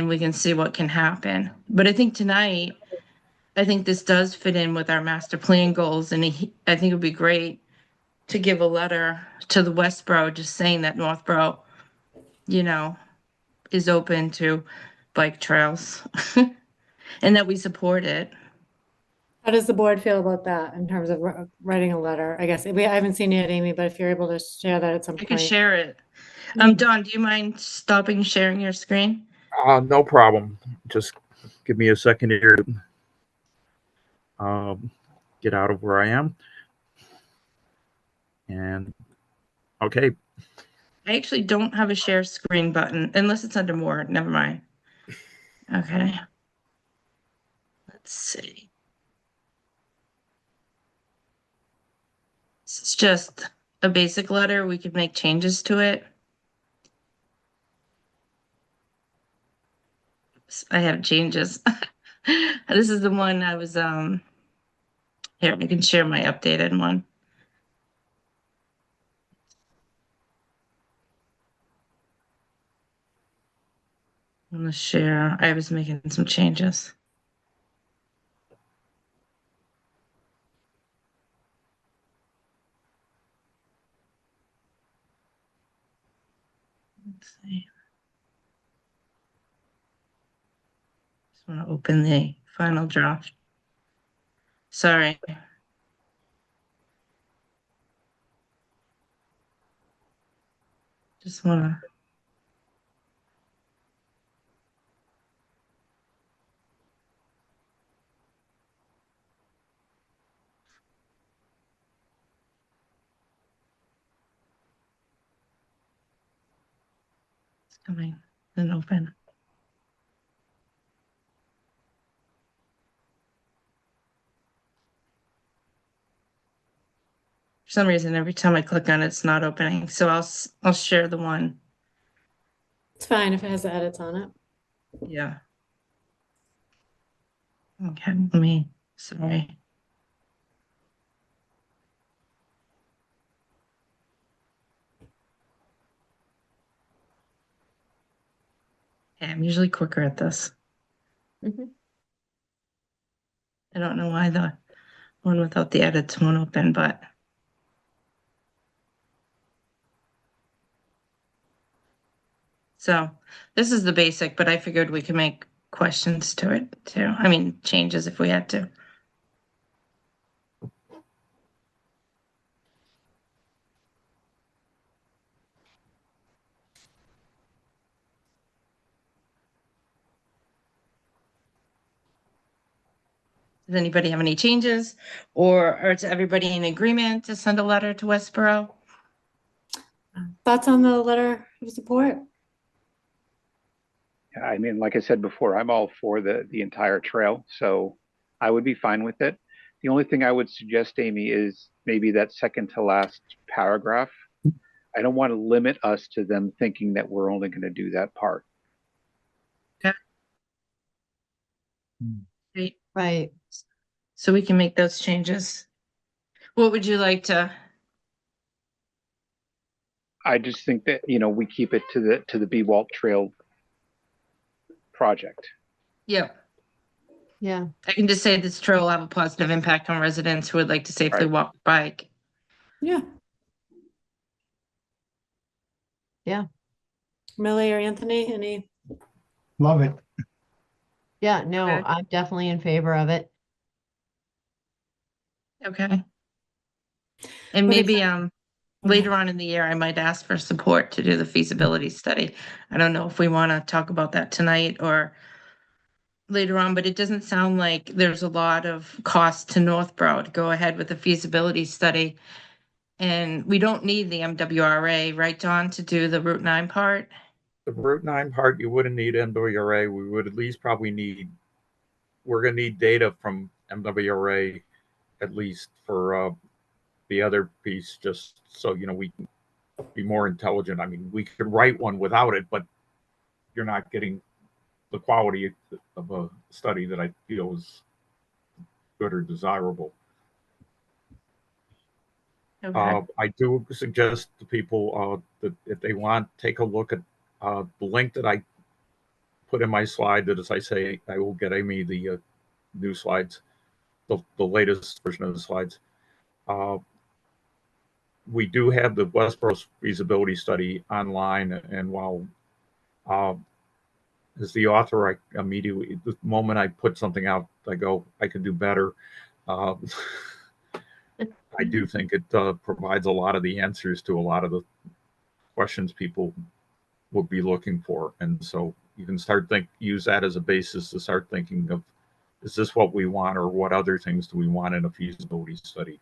Speaker 5: we can see what can happen. But I think tonight I think this does fit in with our master plan goals, and I think it would be great to give a letter to the Westboro, just saying that Northborough, you know, is open to bike trails and that we support it.
Speaker 1: How does the board feel about that in terms of writing a letter? I guess I haven't seen it, Amy, but if you're able to share that at some
Speaker 5: I can
Speaker 1: point.
Speaker 5: share it. Don, do you mind stopping sharing your screen?
Speaker 9: No problem. Just give me a second here to get out of where I am. And okay.
Speaker 5: I actually don't have a share screen button unless it's under more. Never mind. Okay. Let's see. This is just a basic letter. We could make changes to it. I have changes. This is the one I was here, we can share my updated one. I'm gonna share. I was making some changes. Let's see. Just want to open the final draft. Sorry. Just want to. It's coming and open. For some reason, every time I click on it, it's not opening. So I'll share the one.
Speaker 1: It's fine if it has the edits on it.
Speaker 5: Yeah. Okay, let me, sorry. Yeah, I'm usually quicker at this.
Speaker 6: Mhm.
Speaker 5: I don't know why the one without the edits won't open, but. So this is the basic, but I figured we could make questions to it too. I mean, changes if we had to. Does anybody have any changes, or is everybody in agreement to send a letter to Westboro?
Speaker 1: Thoughts on the letter of support?
Speaker 8: I mean, like I said before, I'm all for the entire trail, so I would be fine with it. The only thing I would suggest, Amy, is maybe that second to last paragraph. I don't want to limit us to them thinking that we're only going to do that part.
Speaker 5: Great.
Speaker 6: Right.
Speaker 5: So we can make those changes. What would you like to?
Speaker 8: I just think that, we keep it to the Bewalt Trail project.
Speaker 5: Yeah,
Speaker 6: Yeah.
Speaker 5: I can just say this trail will have a positive impact on residents who would like to safely
Speaker 8: Right.
Speaker 5: walk, bike.
Speaker 1: Yeah.
Speaker 6: Yeah.
Speaker 1: Millie or Anthony, any?
Speaker 7: Love it.
Speaker 6: Yeah. No,
Speaker 5: Okay.
Speaker 6: I'm definitely in favor of it.
Speaker 5: Okay. And
Speaker 1: What
Speaker 5: maybe later on in the year, I might ask for support to do the feasibility study. I don't know if we want to talk about that tonight or later on, but it doesn't sound like there's a lot of cost to Northborough to go ahead with the feasibility study. And we don't need the MWRA, right, Don, to do the Route 9 part?
Speaker 9: The Route 9 part, you wouldn't need MWRA. We would at least probably we're going to need data from MWRA at least for the other piece, just so, we can be more intelligent. I mean, we could write one without it, but you're not getting the quality of a study that I feel is good or desirable.
Speaker 5: Okay.
Speaker 9: I do suggest to people that if they want, take a look at the link that I put in my slide. That, as I say, I will get Amy the new slides, the latest version of the slides. We do have the Westboro feasibility study online, and while as the author, I immediately, the moment I put something out, I go, I could do better. I do think it provides a lot of the answers to a lot of the questions people would be looking for. And so you can use that as a basis to start thinking of, is this what we want, or what other things do we want in a feasibility study?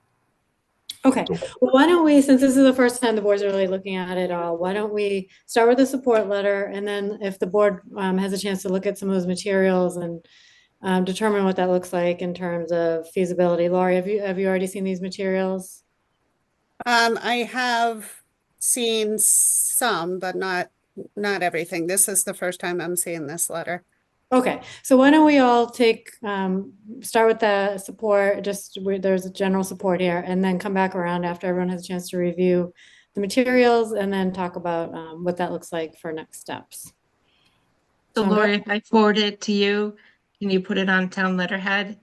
Speaker 1: Okay,
Speaker 9: So,
Speaker 1: well, why don't we, since this is the first time the board's really looking at it all, why don't we start with the support letter, and then if the board has a chance to look at some of those materials and determine what that looks like in terms of feasibility. Laurie, have you already seen these materials?
Speaker 3: I have seen some, but not everything. This is the first time I'm seeing this letter.
Speaker 1: Okay, so why don't we all take, start with the support, there's a general support here, and then come back around after everyone has a chance to review the materials, and then talk about what that looks like for next steps.
Speaker 5: So
Speaker 1: Sound good?
Speaker 5: Lori, if I forward it to you, can you put it on town letterhead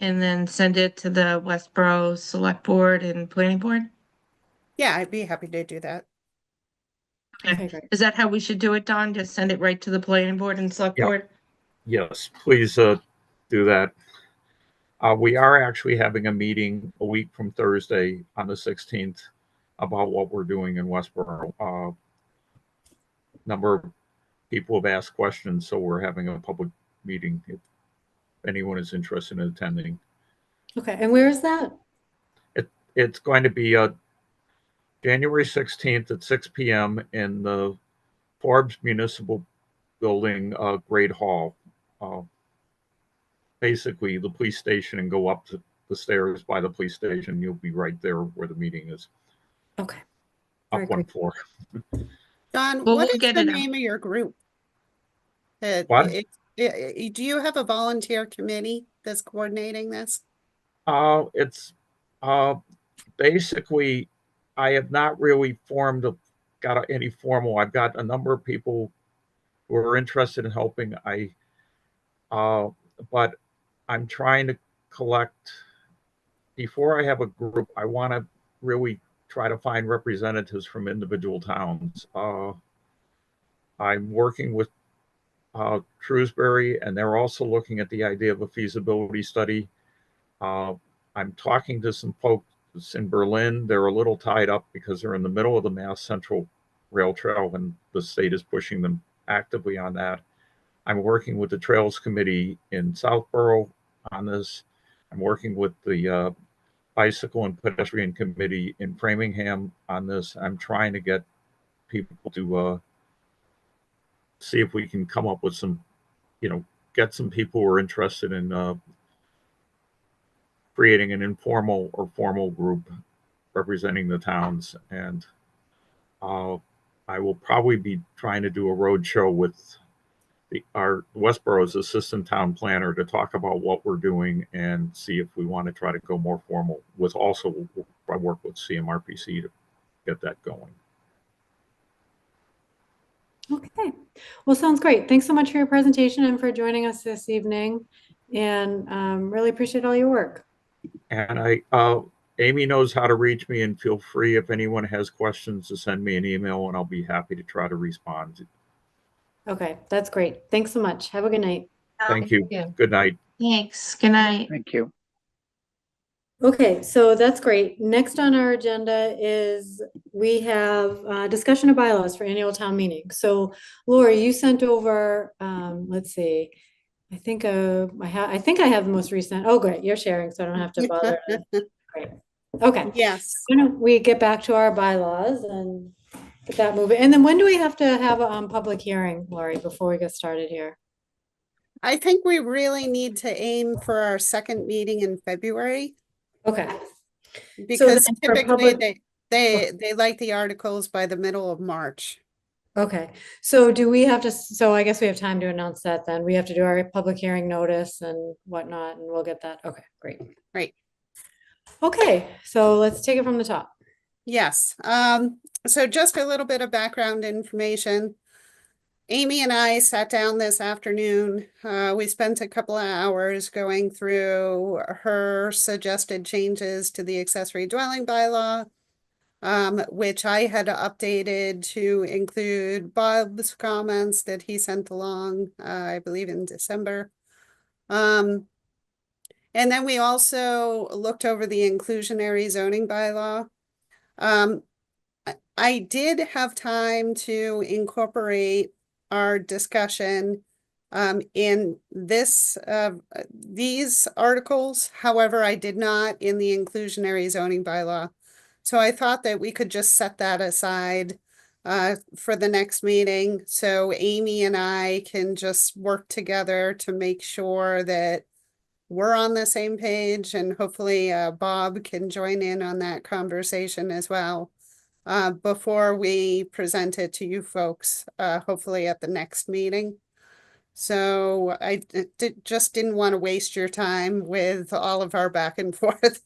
Speaker 5: and then send it to the Westboro Select Board and Planning Board?
Speaker 3: Yeah, I'd be happy to do that.
Speaker 1: Okay, great.
Speaker 5: Is that how we should do it, Don? Just send it right to the Planning Board and Select
Speaker 9: Yeah.
Speaker 5: Board?
Speaker 9: yes, please do that. We are actually having a meeting a week from Thursday on the 16th about what we're doing in Westboro. Number of people have asked questions, so we're having a public meeting if anyone is interested in attending.
Speaker 1: Okay, and where is that?
Speaker 9: It's going to be January 16th at 6 p.m. in the Forbes Municipal Building, Great Hall. Basically, the police station, and go up to the stairs by the police station. You'll be right there where the meeting is.
Speaker 1: Okay.
Speaker 9: Up
Speaker 1: Very
Speaker 9: one
Speaker 1: great.
Speaker 9: floor.
Speaker 3: Don,
Speaker 5: Well,
Speaker 3: what
Speaker 5: we'll
Speaker 3: is
Speaker 5: get
Speaker 3: the
Speaker 5: it out.
Speaker 3: name of your group?
Speaker 9: What?
Speaker 3: Do you have a volunteer committee that's coordinating this?
Speaker 9: It's basically, I have not really got any formal. I've got a number of people who are interested in helping. But I'm trying to collect, before I have a group, I want to really try to find representatives from individual towns. I'm working with Shrewsbury, and they're also looking at the idea of a feasibility study. I'm talking to some folks in Berlin. They're a little tied up because they're in the middle of the Mass Central Rail Trail, and the state is pushing them actively on that. I'm working with the Trails Committee in Southborough on this. I'm working with the Bicycle and Pedestrian Committee in Framingham on this. I'm trying to get people to see if we can come up with some, get some people who are interested in creating an informal or formal group representing the towns. And I will probably be trying to do a road show with our Westboro's assistant town planner to talk about what we're doing and see if we want to try to go more formal with, also I work with CMRPC to get that going.
Speaker 1: Okay, well, sounds great. Thanks so much for your presentation and for joining us this evening, and really appreciate all your work.
Speaker 9: And Amy knows how to reach me, and feel free if anyone has questions to send me an email, and I'll be happy to try to respond.
Speaker 1: Okay, that's great. Thanks so much. Have a good night.
Speaker 9: Thank you. Good night.
Speaker 5: Thanks. Good night.
Speaker 8: Thank you.
Speaker 1: Okay, so that's great. Next on our agenda is we have discussion of bylaws for annual town meeting. So Lori, you sent over, let's see, I think I have the most recent. Oh, great, you're sharing, so I don't have to bother. Great. Okay.
Speaker 3: Yes.
Speaker 1: Why don't we get back to our bylaws and get that moving? And then when do we have to have a public hearing, Lori, before we get started here?
Speaker 3: I think we really need to aim for our second meeting in February,
Speaker 1: Okay.
Speaker 3: because
Speaker 1: then for
Speaker 3: typically
Speaker 1: public-
Speaker 3: they like the articles by the middle of March.
Speaker 1: Okay, so do we have to, so I guess we have time to announce that then. We have to do our public hearing notice and whatnot, and we'll get that. Okay, great.
Speaker 3: Right.
Speaker 1: Okay, so let's take it from the top.
Speaker 3: Yes. So just a little bit of background information. Amy and I sat down this afternoon. We spent a couple of hours going through her suggested changes to the accessory dwelling bylaw, which I had updated to include Bob's comments that he sent along, I believe in December. And then we also looked over the inclusionary zoning bylaw. I did have time to incorporate our discussion in these articles. However, I did not in the inclusionary zoning bylaw. So I thought that we could just set that aside for the next meeting. So Amy and I can just work together to make sure that we're on the same page, and hopefully Bob can join in on that conversation as well before we present it to you folks, hopefully at the next meeting. So I just didn't want to waste your time with all of our back and forth.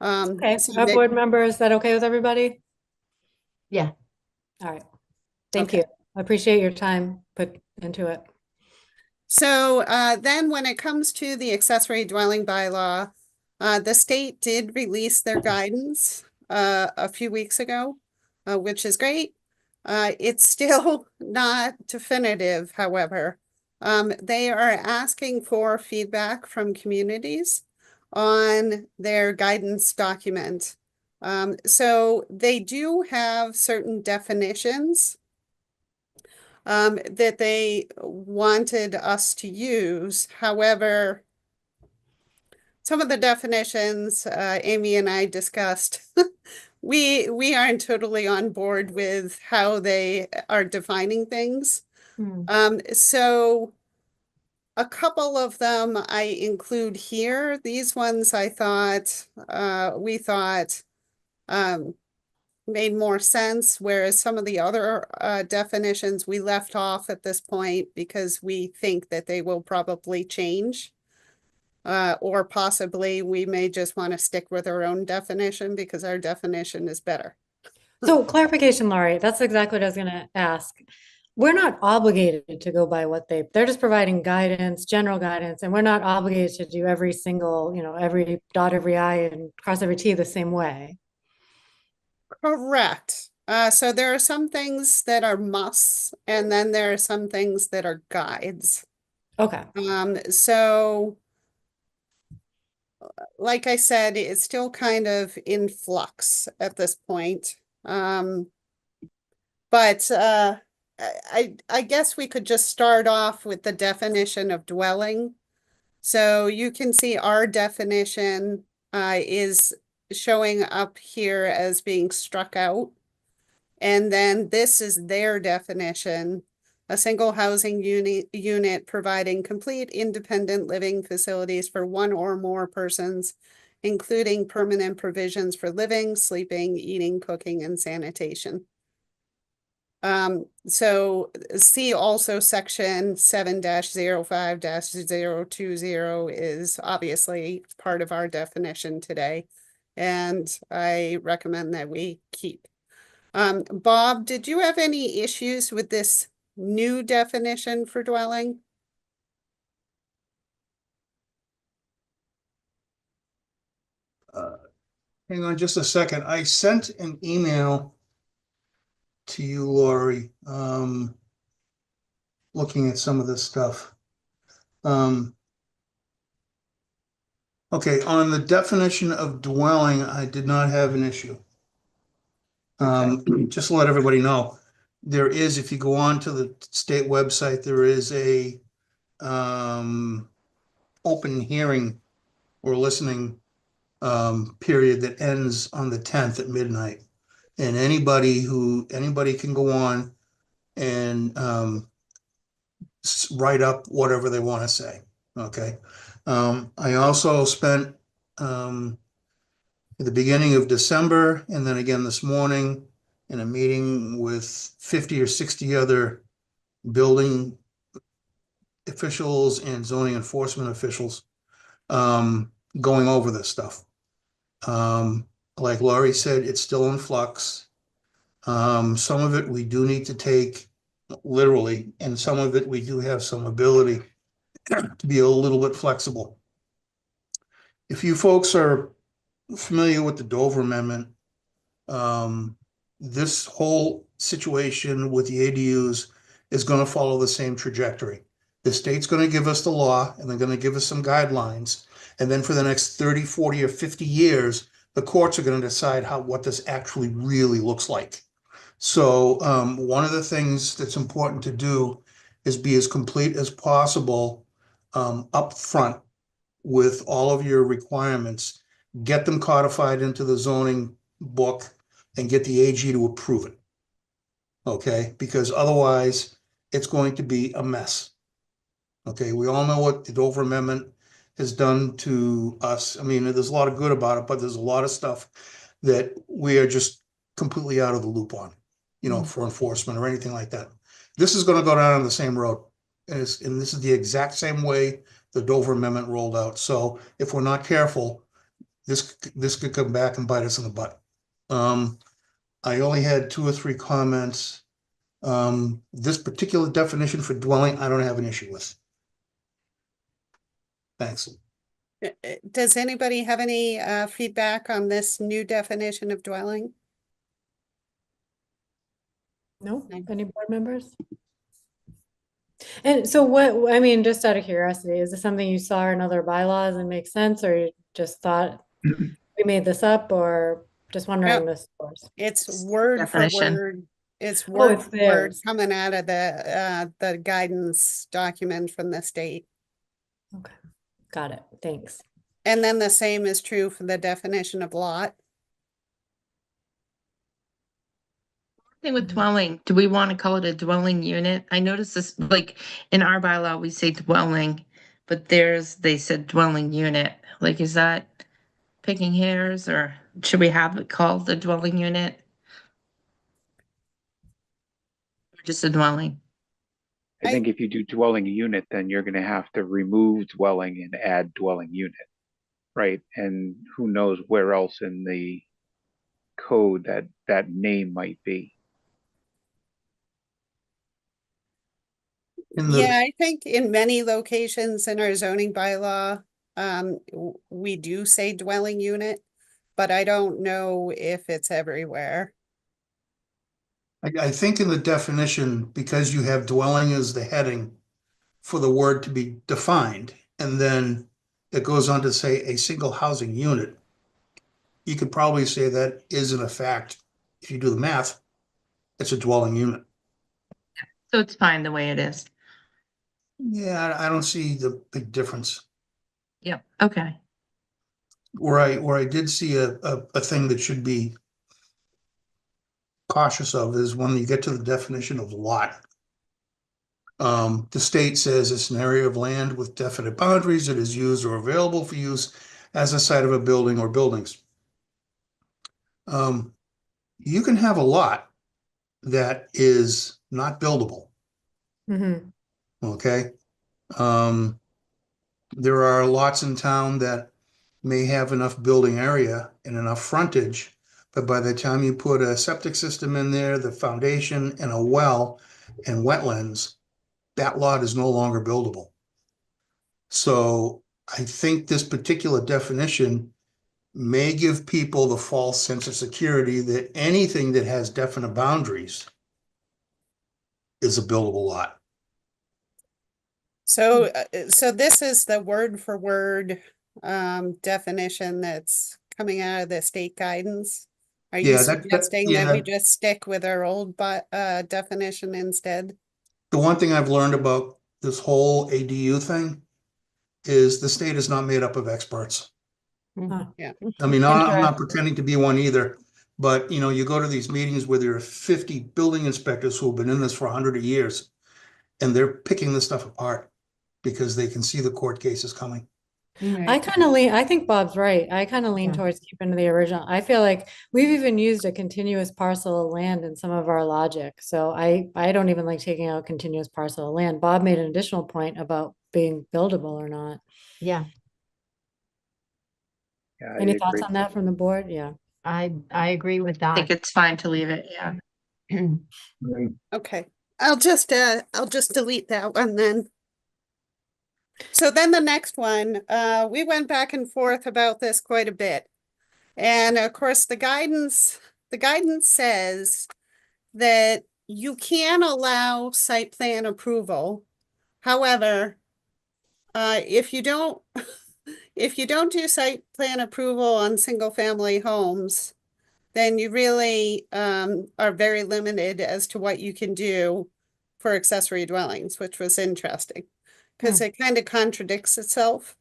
Speaker 1: Okay,
Speaker 3: so
Speaker 1: our
Speaker 3: may-
Speaker 1: board members, is that okay with everybody?
Speaker 6: Yeah.
Speaker 1: All right. Thank
Speaker 3: Okay.
Speaker 1: you. I appreciate your time put into it.
Speaker 3: So then when it comes to the accessory dwelling bylaw, the state did release their guidance a few weeks ago, which is great. It's still not definitive, however. They are asking for feedback from communities on their guidance document. So they do have certain definitions that they wanted us to use. However, some of the definitions Amy and I discussed, we aren't totally on board with how they are defining things. So a couple of them I include here. These ones I thought, we thought made more sense, whereas some of the other definitions we left off at this point because we think that they will probably change. Or possibly we may just want to stick with our own definition because our definition is better.
Speaker 1: So clarification, Laurie, that's exactly what I was gonna ask. We're not obligated to go by what they're just providing guidance, general guidance, and we're not obligated to do every single, every dot every I and cross every T the same way.
Speaker 3: Correct. So there are some things that are musts, and then there are some things that are guides.
Speaker 1: Okay,
Speaker 3: So like I said, it's still kind of in flux at this point. But I guess we could just start off with the definition of dwelling. So you can see our definition is showing up here as being struck out. And then this is their definition: a single housing unit providing complete independent living facilities for one or more persons, including permanent provisions for living, sleeping, eating, cooking, and sanitation. So see also section 7-05-020 is obviously part of our definition today, and I recommend that we keep. Bob, did you have any issues with this new definition for dwelling?
Speaker 10: Hang on just a second. I sent an email to you, Lori, looking at some of this stuff. Okay, on the definition of dwelling, I did not have an issue. Just to let everybody know, there is, if you go on to the state website, there is a open hearing or listening period that ends on the 10th at midnight. And anybody can go on and write up whatever they want to say. Okay. I also spent at the beginning of December and then again this morning in a meeting with 50 or 60 other building officials and zoning enforcement officials going over this stuff. Like Laurie said, it's still in flux. Some of it we do need to take literally, and some of it, we do have some ability to be a little bit flexible. If you folks are familiar with the Dover Amendment, this whole situation with the ADUs is gonna follow the same trajectory. The state's gonna give us the law, and they're gonna give us some guidelines, and then for the next 30, 40, or 50 years, the courts are gonna decide what this actually really looks like. So, one of the things that's important to do is be as complete as possible, upfront with all of your requirements, get them codified into the zoning book, and get the AG to approve it. Okay, because otherwise, it's going to be a mess. Okay, we all know what the Dover Amendment has done to us. I mean, there's a lot of good about it, but there's a lot of stuff that we are just completely out of the loop on, you know, for enforcement or anything like that. This is gonna go down on the same road. And this is the exact same way the Dover Amendment rolled out. So if we're not careful, this could come back and bite us in the butt. I only had 2 or 3 comments. This particular definition for dwelling, I don't have an issue with. Thanks.
Speaker 3: Does anybody have any feedback on this new definition of dwelling?
Speaker 1: No,
Speaker 3: No.
Speaker 1: any board members? And so what, I mean, just out of curiosity, is this something you saw in other bylaws and makes sense, or you just thought we made this up, or just wondering the source?
Speaker 3: It's word for
Speaker 5: Definition.
Speaker 3: word. It's
Speaker 1: Oh,
Speaker 3: word
Speaker 1: it's
Speaker 3: for word
Speaker 1: theirs.
Speaker 3: coming out of the guidance document from the state.
Speaker 1: Okay, got it, thanks.
Speaker 3: And then the same is true for the definition of lot.
Speaker 5: Thing with dwelling, do we want to call it a dwelling unit? I noticed this, like, in our bylaw, we say dwelling, but they said dwelling unit. Like, is that picking hairs, or should we have it called the dwelling unit? Or just a dwelling?
Speaker 8: I think if you do dwelling unit, then you're gonna have to remove dwelling and add dwelling unit, right? And who knows where else in the code that name might be.
Speaker 3: Yeah, I think in many locations in our zoning bylaw, we do say dwelling unit, but I don't know if it's everywhere.
Speaker 10: I think in the definition, because you have dwelling as the heading for the word to be defined, and then it goes on to say a single housing unit, you could probably say that is in effect, if you do the math, it's a dwelling unit.
Speaker 5: So it's fine the way it is.
Speaker 10: Yeah, I don't see the big difference.
Speaker 5: Yep, okay.
Speaker 10: Where I did see a thing that should be cautious of is when you get to the definition of lot. The state says it's an area of land with definite boundaries that is used or available for use as a site of a building or buildings. You can have a lot that is not buildable.
Speaker 1: Mm-hmm.
Speaker 10: Okay. There are lots in town that may have enough building area and enough frontage, but by the time you put a septic system in there, the foundation and a well and wetlands, that lot is no longer buildable. So I think this particular definition may give people the false sense of security that anything that has definite boundaries is a buildable lot.
Speaker 3: So, so this is the word for word definition that's coming out of the state guidance. Are you
Speaker 10: Yeah, that-
Speaker 3: suggesting that we
Speaker 10: yeah.
Speaker 3: just stick with our old definition instead?
Speaker 10: The one thing I've learned about this whole ADU thing is the state is not made up of experts.
Speaker 3: Yeah.
Speaker 10: I mean, I'm not pretending to be one either, but you know, you go to these meetings where there are 50 building inspectors who have been in this for 100 years, and they're picking this stuff apart because they can see the court cases coming.
Speaker 1: I kind of lean, I think Bob's right. I kind of lean
Speaker 6: Yeah.
Speaker 1: towards keeping the original. I feel like we've even used a continuous parcel of land in some of our logic. So I don't even like taking out continuous parcel of land. Bob made an additional point about being buildable or not.
Speaker 6: Yeah,
Speaker 8: Yeah, I
Speaker 1: Any thoughts
Speaker 8: agree.
Speaker 1: on that from the board? Yeah.
Speaker 6: I agree with
Speaker 5: I think
Speaker 6: that.
Speaker 5: it's fine to leave it, yeah.
Speaker 3: Okay. I'll just delete that one then. So then the next one, we went back and forth about this quite a bit. And of course, the guidance says that you can allow site plan approval. However, if you don't do site plan approval on single family homes, then you really are very limited as to what you can do for accessory dwellings, which was interesting because it kind of contradicts itself.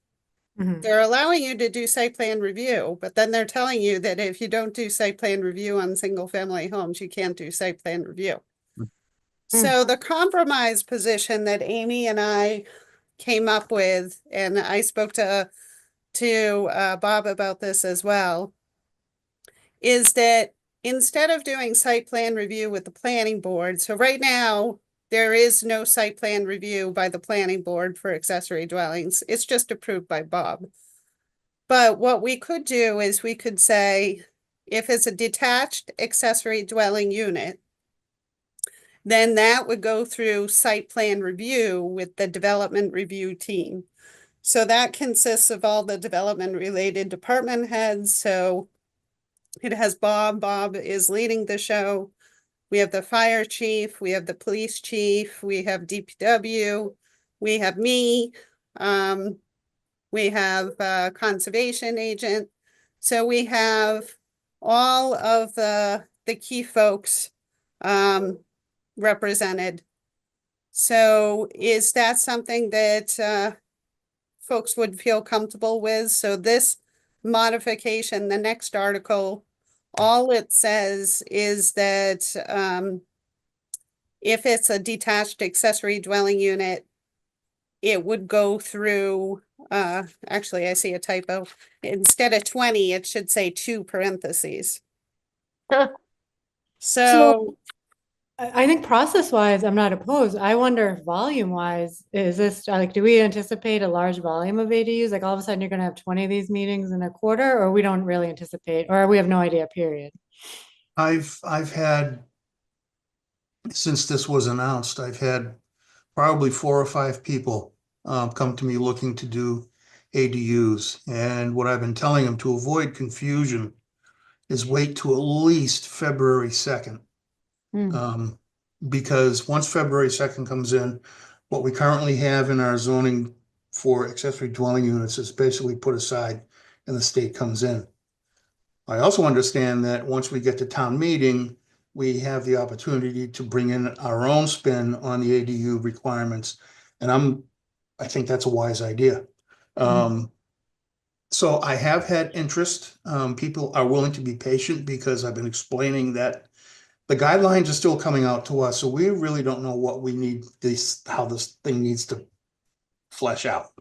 Speaker 1: Mhm.
Speaker 3: They're allowing you to do site plan review, but then they're telling you that if you don't do site plan review on single family homes, you can't do site plan review. So the compromise position that Amy and I came up with, and I spoke to Bob about this as well, is that instead of doing site plan review with the planning board, so right now, there is no site plan review by the planning board for accessory dwellings. It's just approved by Bob. But what we could do is we could say, if it's a detached accessory dwelling unit, then that would go through site plan review with the development review team. So that consists of all the development related department heads. So it has Bob. Bob is leading the show. We have the fire chief, we have the police chief, we have DPW, we have me, we have conservation agent. So we have all of the key folks represented. So is that something that folks would feel comfortable with? So this modification, the next article, all it says is that if it's a detached accessory dwelling unit, it would go through, actually, I see a typo. Instead of 20, it should say 2 parentheses. So
Speaker 1: I think process-wise, I'm not opposed. I wonder if volume-wise, is this, like, do we anticipate a large volume of ADUs? Like, all of a sudden, you're gonna have 20 of these meetings in a quarter, or we don't really anticipate, or we have no idea, period?
Speaker 10: I've had, since this was announced, I've had probably 4 or 5 people come to me looking to do ADUs. And what I've been telling them, to avoid confusion, is wait to at least February 2nd. Because once February 2nd comes in, what we currently have in our zoning for accessory dwelling units is basically put aside and the state comes in. I also understand that once we get to town meeting, we have the opportunity to bring in our own spin on the ADU requirements. And I think that's a wise idea. So I have had interest. People are willing to be patient because I've been explaining that the guidelines are still coming out to us. So we really don't know what we need how this thing needs to flesh out.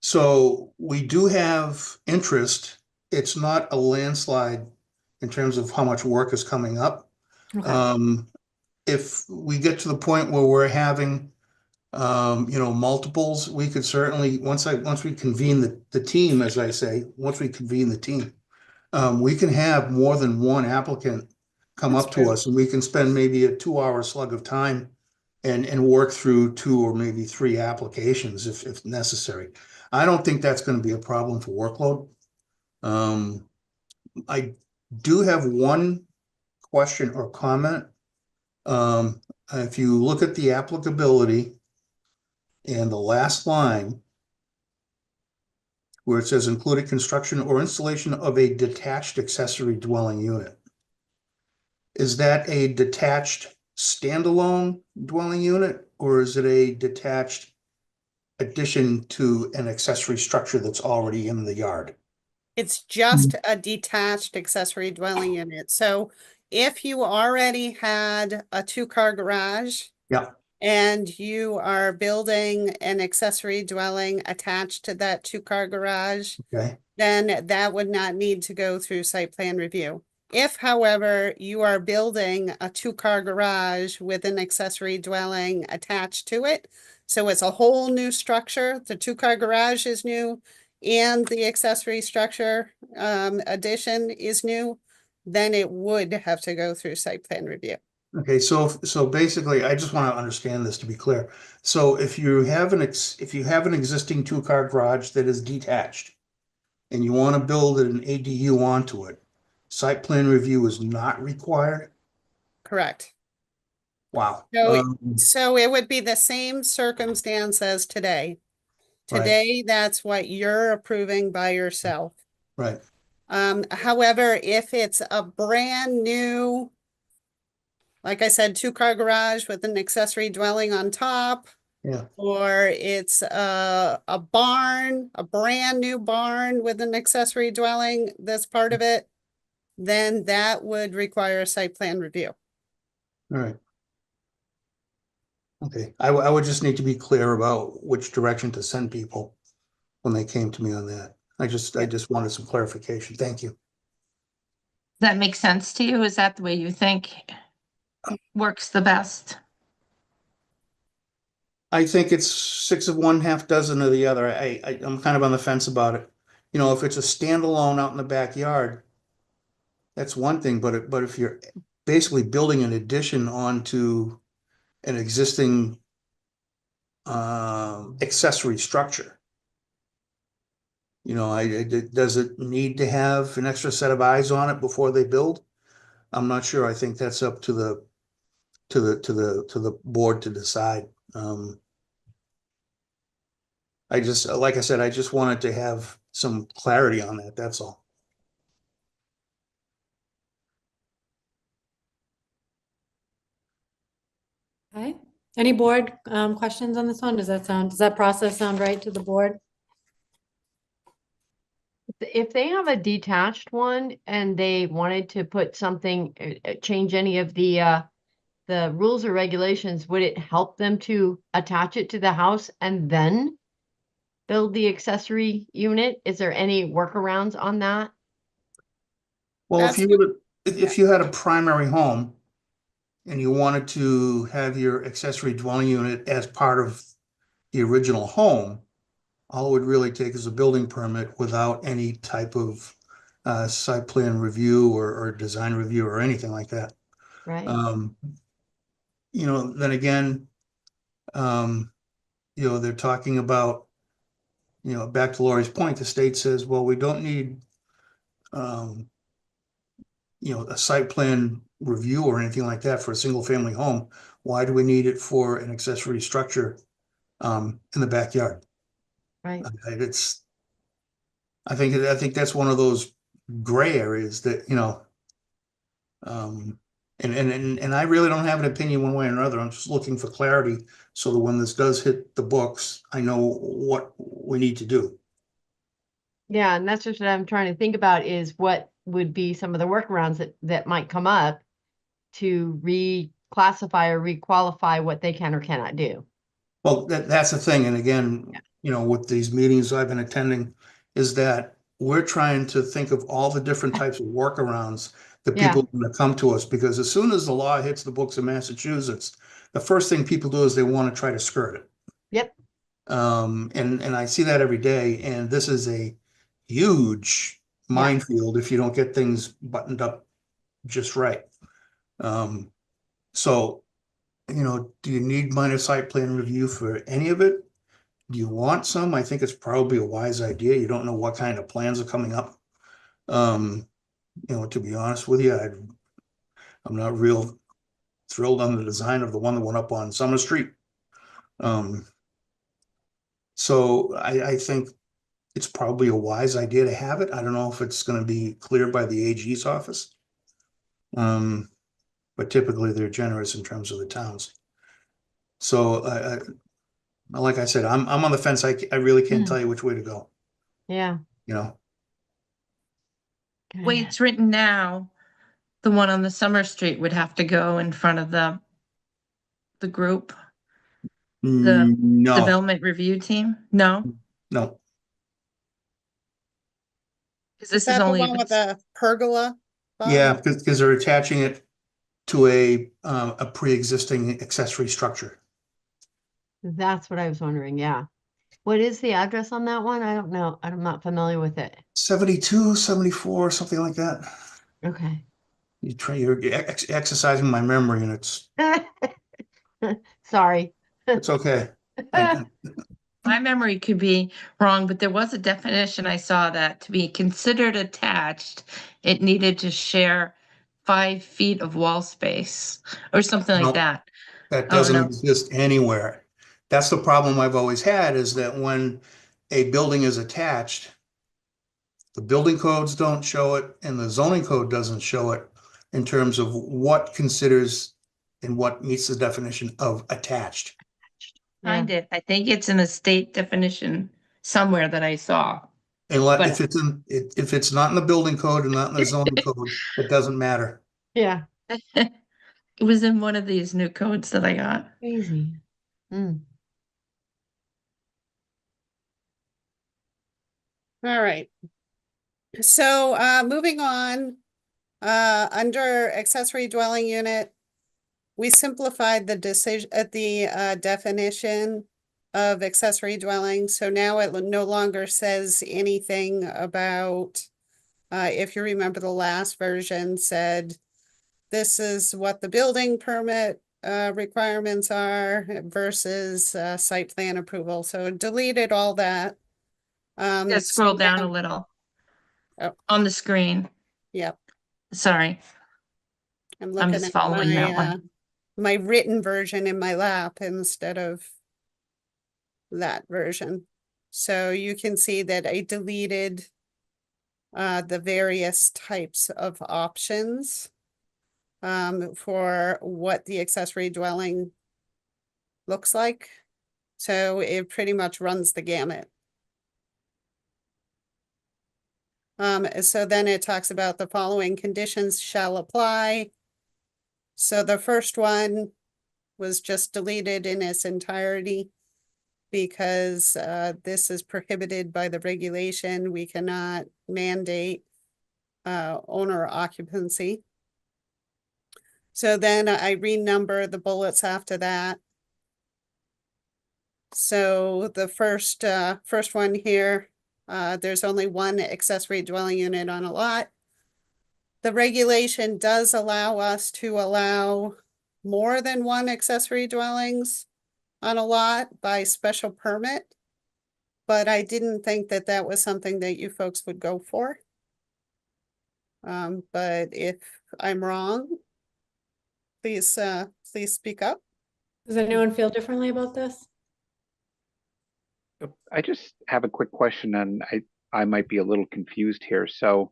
Speaker 10: So we do have interest. It's not a landslide in terms of how much work is coming up.
Speaker 1: Okay.
Speaker 10: If we get to the point where we're having, multiples, we could certainly, once we convene the team, as I say, once we convene the team, we can have more than one applicant come
Speaker 1: That's
Speaker 10: up to
Speaker 1: true.
Speaker 10: us, and we can spend maybe a 2-hour slug of time and work through 2 or maybe 3 applications if necessary. I don't think that's going to be a problem for workload. I do have one question or comment. If you look at the applicability and the last line, where it says included construction or installation of a detached accessory dwelling unit. Is that a detached standalone dwelling unit, or is it a detached addition to an accessory structure that's already in the yard?
Speaker 3: it's just a detached accessory dwelling unit. So if you already had a 2-car garage,
Speaker 10: Yeah,
Speaker 3: and you are building an accessory dwelling attached to that 2-car garage,
Speaker 10: okay,
Speaker 3: then that would not need to go through site plan review. If, however, you are building a 2-car garage with an accessory dwelling attached to it, so it's a whole new structure, the 2-car garage is new, and the accessory structure addition is new, then it would have to go through site plan review.
Speaker 10: Okay, so basically, I just want to understand this to be clear. So if you have if you have an existing two-car garage that is detached and you want to build an ADU onto it, site plan review is not required?
Speaker 3: Correct.
Speaker 10: Wow.
Speaker 3: So it would be the same circumstance as today.
Speaker 10: Right.
Speaker 3: Today, that's what you're approving by yourself.
Speaker 10: Right,
Speaker 3: However, if it's a brand new, like I said, two-car garage with an accessory dwelling on top,
Speaker 10: yeah,
Speaker 3: or it's a barn, a brand new barn with an accessory dwelling, that's part of it, then that would require a site plan review.
Speaker 10: all right. Okay, I would just need to be clear about which direction to send people when they came to me on that. I just wanted some clarification. Thank you.
Speaker 5: Does that make sense to you? Is that the way you think works the best?
Speaker 10: I think it's 6 of one, half dozen of the other. I'm kind of on the fence about it. You know, if it's a standalone out in the backyard, that's one thing, but if you're basically building an addition onto an existing accessory structure, you know, does it need to have an extra set of eyes on it before they build? I'm not sure. I think that's up to the board to decide. Like I said, I just wanted to have some clarity on that, that's all.
Speaker 1: Okay, any board questions on this one? Does that process sound right to the board?
Speaker 6: If they have a detached one and they wanted to put something, change any of the rules or regulations, would it help them to attach it to the house and then build the accessory unit? Is there any workarounds on that?
Speaker 10: Well,
Speaker 3: That's
Speaker 10: if you had a primary home and you wanted to have your accessory dwelling unit as part of the original home, all it would really take is a building permit without any type of site plan review or design review or anything like that.
Speaker 6: Right?
Speaker 10: You know, then again, you know, they're talking about, you know, back to Lori's point, the state says, well, we don't need, you know, a site plan review or anything like that for a single family home. Why do we need it for an accessory structure in the backyard?
Speaker 6: Right.
Speaker 10: I think that's one of those gray areas that, you know, and I really don't have an opinion one way or another. I'm just looking for clarity so that when this does hit the books, I know what we need to do.
Speaker 6: Yeah, and that's just what I'm trying to think about is what would be some of the workarounds that might come up to reclassify or requalify what they can or cannot do.
Speaker 10: Well, that's the thing. And again, you know, with these meetings I've been attending, is that we're trying to think of all the different types of workarounds that
Speaker 6: Yeah.
Speaker 10: people are going to come to us, because as soon as the law hits the books in Massachusetts, the first thing people do is they want to try to skirt it.
Speaker 6: Yep.
Speaker 10: And I see that every day, and this is a huge minefield if you don't get things buttoned up just right. So, you know, do you need minor site plan review for any of it? Do you want some? I think it's probably a wise idea. You don't know what kind of plans are coming up. You know, to be honest with you, I'm not real thrilled on the design of the one that went up on Summer Street. So I think it's probably a wise idea to have it. I don't know if it's going to be cleared by the AG's office. But typically they're generous in terms of the towns. So like I said, I'm on the fence. I really can't tell you which way to go,
Speaker 6: Yeah.
Speaker 10: you know?
Speaker 5: Way it's written now, the one on the Summer Street would have to go in front of the group, the
Speaker 10: No,
Speaker 5: development review team? No,
Speaker 10: no.
Speaker 5: because this is
Speaker 3: that the
Speaker 5: only.
Speaker 3: one with the pergola?
Speaker 10: Yeah, because they're attaching it to a pre-existing accessory structure.
Speaker 6: That's what I was wondering. Yeah. What is the address on that one? I don't know. I'm not familiar with it.
Speaker 10: 72, 74, something like that.
Speaker 6: Okay.
Speaker 10: You're exercising my memory and it's
Speaker 6: Sorry.
Speaker 10: okay.
Speaker 5: My memory could be wrong, but there was a definition I saw that to be considered attached, it needed to share 5 feet of wall space or something like
Speaker 10: Nope.
Speaker 5: that.
Speaker 10: That
Speaker 5: Oh,
Speaker 10: doesn't
Speaker 5: no.
Speaker 10: exist anywhere. That's the problem I've always had, is that when a building is attached, the building codes don't show it and the zoning code doesn't show it in terms of what considers and what meets the definition of attached.
Speaker 5: Find it. I think it's in a state definition somewhere that I saw.
Speaker 10: And
Speaker 5: But-
Speaker 10: if it's not in the building code and not in the zoning code, it doesn't matter.
Speaker 6: Yeah,
Speaker 5: It was in one of these new codes that I got.
Speaker 6: crazy. Mm.
Speaker 3: All right. So, moving on, under accessory dwelling unit, we simplified the decision at the definition of accessory dwelling. So now it no longer says anything about, if you remember the last version said, this is what the building permit requirements are versus site plan approval. So it deleted all that.
Speaker 5: Just scroll down a little.
Speaker 3: Oh.
Speaker 5: On the screen.
Speaker 3: Yep.
Speaker 5: Sorry.
Speaker 3: I'm looking
Speaker 5: just
Speaker 3: at
Speaker 5: following that one.
Speaker 3: my written version in my lap instead of that version. So you can see that I deleted the various types of options for what the accessory dwelling looks like. So it pretty much runs the gamut. So then it talks about the following conditions shall apply. So the first one was just deleted in its entirety because this is prohibited by the regulation. We cannot mandate owner occupancy. So then I renumber the bullets after that. So the first one here, there's only one accessory dwelling unit on a lot. The regulation does allow us to allow more than one accessory dwellings on a lot by special permit. But I didn't think that that was something that you folks would go for. But if I'm wrong, please speak up.
Speaker 1: Does anyone feel differently about this?
Speaker 8: I just have a quick question, and I might be a little confused here. So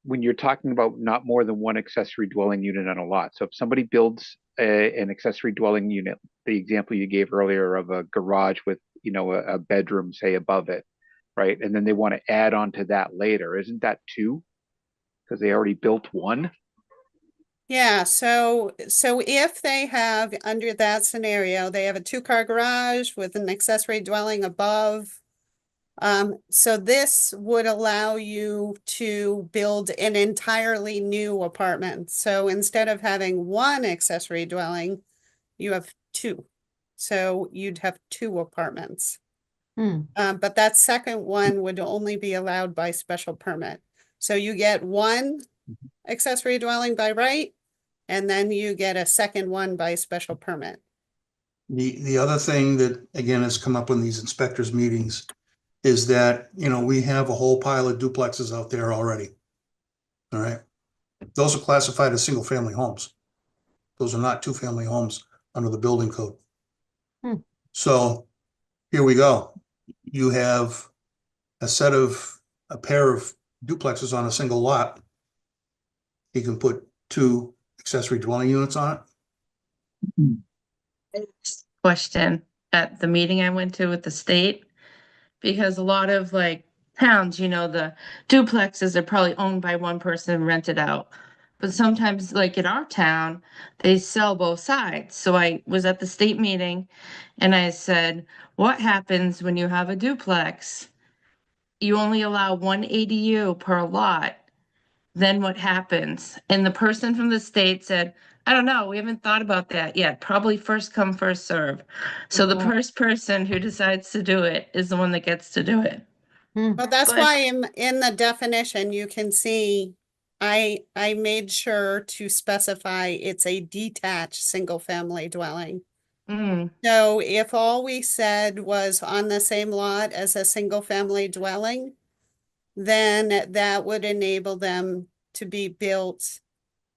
Speaker 8: when you're talking about not more than one accessory dwelling unit on a lot, so if somebody builds an accessory dwelling unit, the example you gave earlier of a garage with, you know, a bedroom, say, above it, right? And then they want to add on to that later, isn't that 2? Because they already built 1?
Speaker 3: Yeah, so if they have, under that scenario, they have a 2-car garage with an accessory dwelling above. So this would allow you to build an entirely new apartment. So instead of having 1 accessory dwelling, you have 2. So you'd have 2 apartments. But that second one would only be allowed by special permit. So you get 1 accessory dwelling by right, and then you get a second one by special permit.
Speaker 10: The other thing that, again, has come up in these inspectors meetings is that, you know, we have a whole pile of duplexes out there already. All right. Those are classified as single-family homes. Those are not 2-family homes under the building code. So here we go. You have a pair of duplexes on a single lot. You can put 2 accessory dwelling units on it.
Speaker 5: Question at the meeting I went to with the state, because a lot of like towns, you know, the duplexes are probably owned by one person and rented out. But sometimes, like in our town, they sell both sides. So I was at the state meeting and I said, what happens when you have a duplex? You only allow 1 ADU per lot. Then what happens? And the person from the state said, I don't know, we haven't thought about that yet. Probably first come, first serve. So the first person who decides to do it is the one that gets to do it.
Speaker 3: But that's
Speaker 5: But-
Speaker 3: why in the definition, you can see I made sure to specify it's a detached single-family dwelling.
Speaker 5: Mm,
Speaker 3: So if all we said was on the same lot as a single-family dwelling, then that would enable them to be built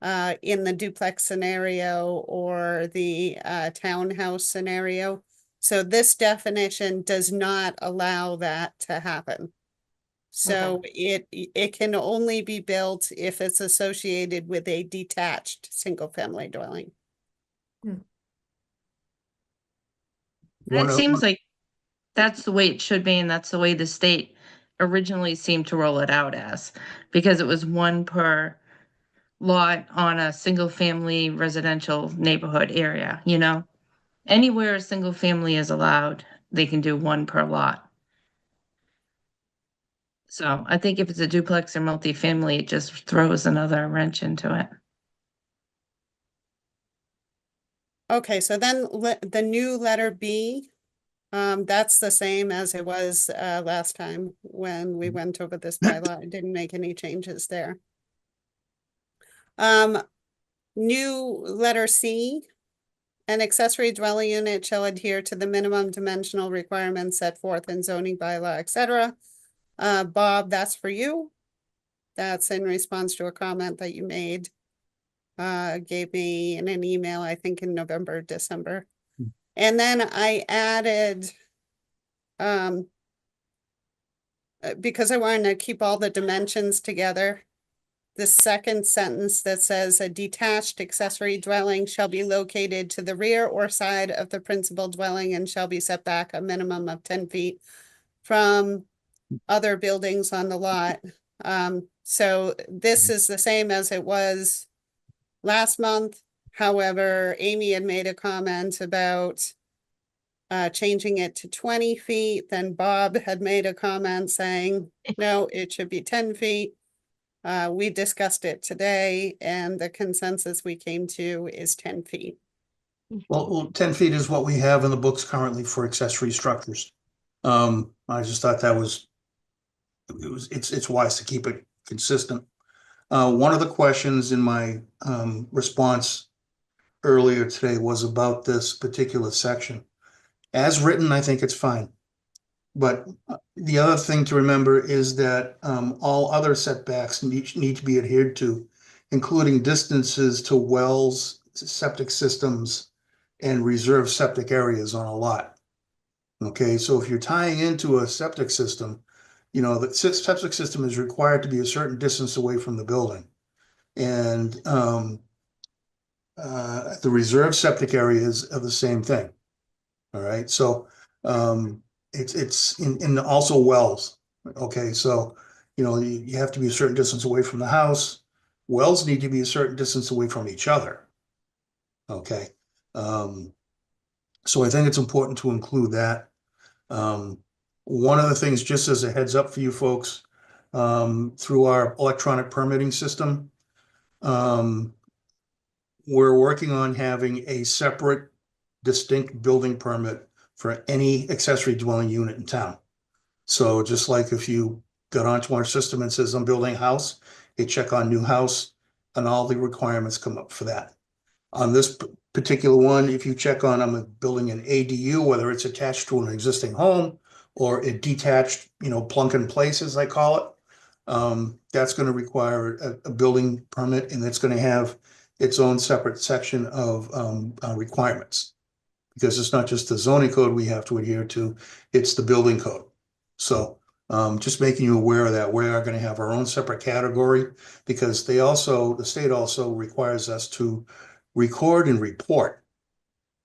Speaker 3: in the duplex scenario or the townhouse scenario. So this definition does not allow that to happen. So it can only be built if it's associated with a detached single-family dwelling.
Speaker 10: One
Speaker 5: That
Speaker 10: of-
Speaker 5: seems like that's the way it should be, and that's the way the state originally seemed to roll it out as, because it was one per lot on a single-family residential neighborhood area, you know? Anywhere a single family is allowed, they can do one per lot. So I think if it's a duplex or multifamily, it just throws another wrench into it.
Speaker 3: Okay, so then the new letter B, that's the same as it was last time when we went over this bylaw. I didn't make any changes there. New letter C, an accessory dwelling unit shall adhere to the minimum dimensional requirements set forth in zoning bylaw, etc. Bob, that's for you. That's in response to a comment that you made. Gave me in an email, I think in November, December. And then I added, because I wanted to keep all the dimensions together, the second sentence that says a detached accessory dwelling shall be located to the rear or side of the principal dwelling and shall be set back a minimum of 10 feet from other buildings on the lot. So this is the same as it was last month. However, Amy had made a comment about changing it to 20 feet. Then Bob had made a comment saying, no, it should be 10 feet. We discussed it today and the consensus we came to is 10 feet.
Speaker 10: Well, 10 feet is what we have in the books currently for accessory structures. I just thought that it's wise to keep it consistent. One of the questions in my response earlier today was about this particular section. As written, I think it's fine. But the other thing to remember is that all other setbacks need to be adhered to, including distances to wells, septic systems, and reserved septic areas on a lot. Okay, so if you're tying into a septic system, you know, the septic system is required to be a certain distance away from the building. And the reserved septic areas are the same thing. All right, so it's in also wells. Okay, so you know you have to be a certain distance away from the house. Wells need to be a certain distance away from each other. Okay, so I think it's important to include that. One of the things, just as a heads up for you folks, through our electronic permitting system, we're working on having a separate, distinct building permit for any accessory dwelling unit in town. So just like if you got onto our system and says I'm building a house, you check on new house and all the requirements come up for that. On this particular one, if you check on I'm building an ADU, whether it's attached to an existing home or a detached, you know, plunk and place as I call it, that's going to require a building permit, and it's going to have its own separate section of requirements. Because it's not just the zoning code we have to adhere to, it's the building code. So just making you aware of that, we are going to have our own separate category because the state also requires us to record and report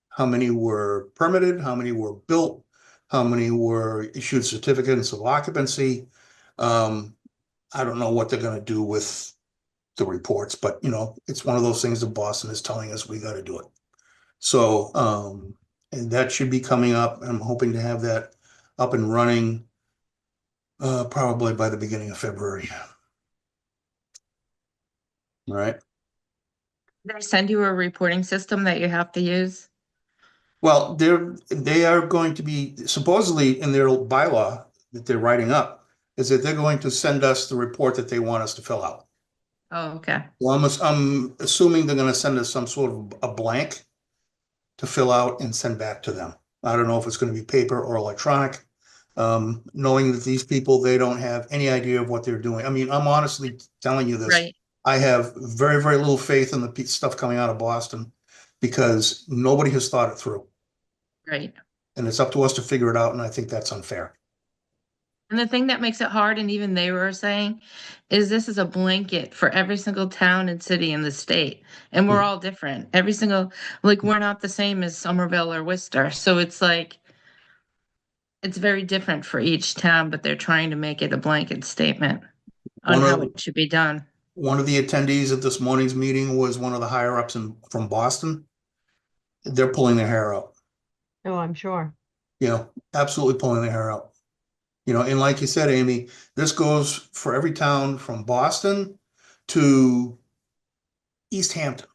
Speaker 10: how many were permitted, how many were built, how many were issued certificates of occupancy. I don't know what they're going to do with the reports, but you know, it's one of those things that Boston is telling us we got to do it. So, and that should be coming up, and I'm hoping to have that up and running probably by the beginning of February. All right.
Speaker 5: They send you a reporting system that you have to use?
Speaker 10: Well, they are going to be supposedly in their bylaw that they're writing up is that they're going to send us the report that they want us to fill out.
Speaker 5: Oh, okay.
Speaker 10: Well, I'm assuming they're gonna send us some sort of a blank to fill out and send back to them. I don't know if it's gonna be paper or electronic. Knowing that these people, they don't have any idea of what they're doing. I mean, I'm honestly telling you this.
Speaker 5: Right,
Speaker 10: I have very, very little faith in the stuff coming out of Boston because nobody has thought it through.
Speaker 5: right.
Speaker 10: And it's up to us to figure it out, and I think that's unfair.
Speaker 5: And the thing that makes it hard, and even they were saying, is this is a blanket for every single town and city in the state. And we're all different. Every single, like, we're not the same as Somerville or Worcester. So it's like, it's very different for each town, but they're trying to make it a blanket statement on
Speaker 10: One
Speaker 5: how
Speaker 10: of,
Speaker 5: it should be done.
Speaker 10: one of the attendees at this morning's meeting was one of the higher ups from Boston. They're pulling their hair out,
Speaker 6: Oh, I'm sure.
Speaker 10: absolutely pulling their hair out. And like you said, Amy, this goes for every town from Boston to East Hampton,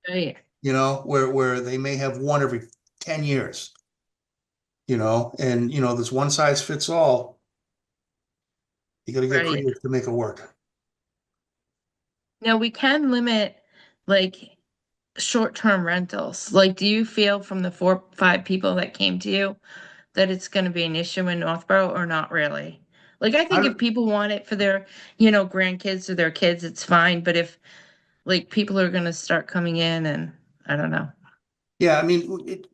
Speaker 5: Right,
Speaker 10: where they may have one every 10 years. And this one size fits all. You gotta get
Speaker 5: right.
Speaker 10: creative to make it work.
Speaker 5: Now we can limit like short-term rentals. Like, do you feel from the 5 people that came to you that it's gonna be an issue in Northborough or not really? Like, I think if people want it for their, grandkids or their kids, it's fine, but if like people are gonna start coming in and I don't know.
Speaker 10: Yeah, I mean,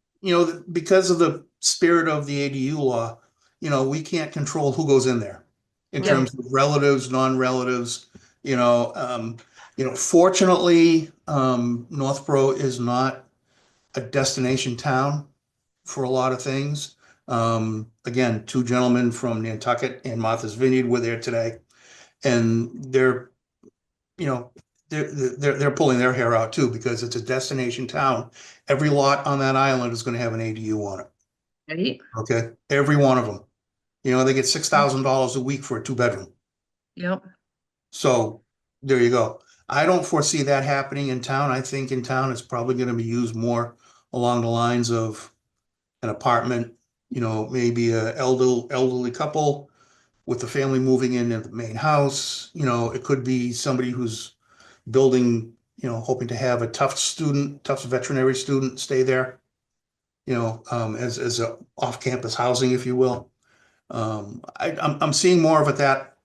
Speaker 10: because of the spirit of the ADU law, we can't control who goes in there in
Speaker 6: Right.
Speaker 10: terms of relatives, non-relatives, fortunately, Northborough is not a destination town for a lot of things. Again, 2 gentlemen from Nantucket and Martha's Vineyard were there today, and they're pulling their hair out too because it's a destination town. Every lot on that island is going to have an ADU on it.
Speaker 5: Right?
Speaker 10: Okay, every one of them. They get $6,000 a week for a 2-bedroom.
Speaker 5: Yep.
Speaker 10: So there you go. I don't foresee that happening in town. I think in town it's probably going to be used more along the lines of an apartment, maybe a elderly couple with the family moving into the main house. It could be somebody who's building, hoping to have a Tufts veterinary student stay there, as a off-campus housing, if you will. I'm seeing more of that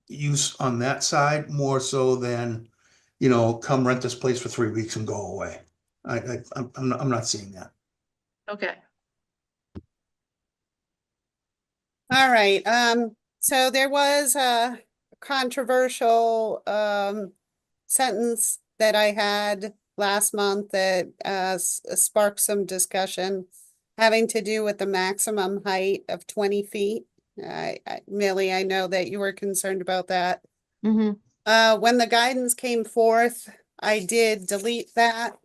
Speaker 10: use on that side more so than, come rent this place for 3 weeks and go away. I'm not seeing that.
Speaker 5: Okay.
Speaker 3: All right, so there was a controversial sentence that I had last month that sparked some discussion having to do with the maximum height of 20 feet. Millie, I know that you were concerned about that.
Speaker 6: Mm-hmm.
Speaker 3: When the guidance came forth, I did delete that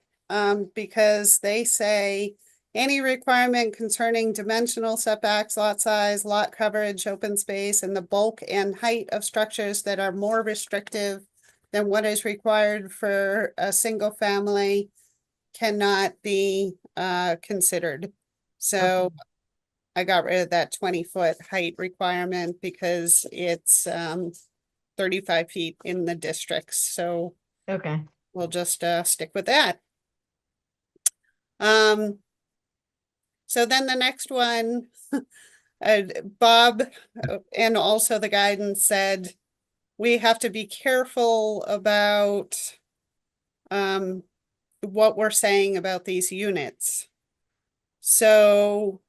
Speaker 3: because they say any requirement concerning dimensional setbacks, lot size, lot coverage, open space, and the bulk and height of structures that are more restrictive than what is required for a single family cannot be considered. So I got rid of that 20-foot height requirement because it's 35 feet in the districts. So
Speaker 6: Okay.
Speaker 3: we'll just stick with that. So then the next one, Bob and also the guidance said, we have to be careful about what we're saying about these units. So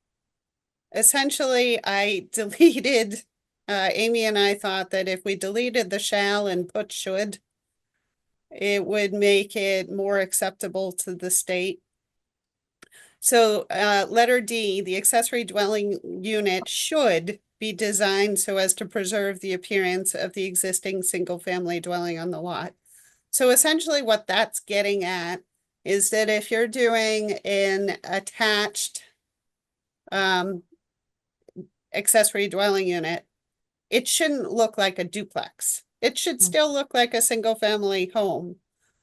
Speaker 3: essentially I deleted, Amy and I thought that if we deleted the shall and put should, it would make it more acceptable to the state. So letter D, the accessory dwelling unit should be designed so as to preserve the appearance of the existing single-family dwelling on the lot. So essentially what that's getting at is that if you're doing an attached accessory dwelling unit, it shouldn't look like a duplex. It should still look like a single-family home.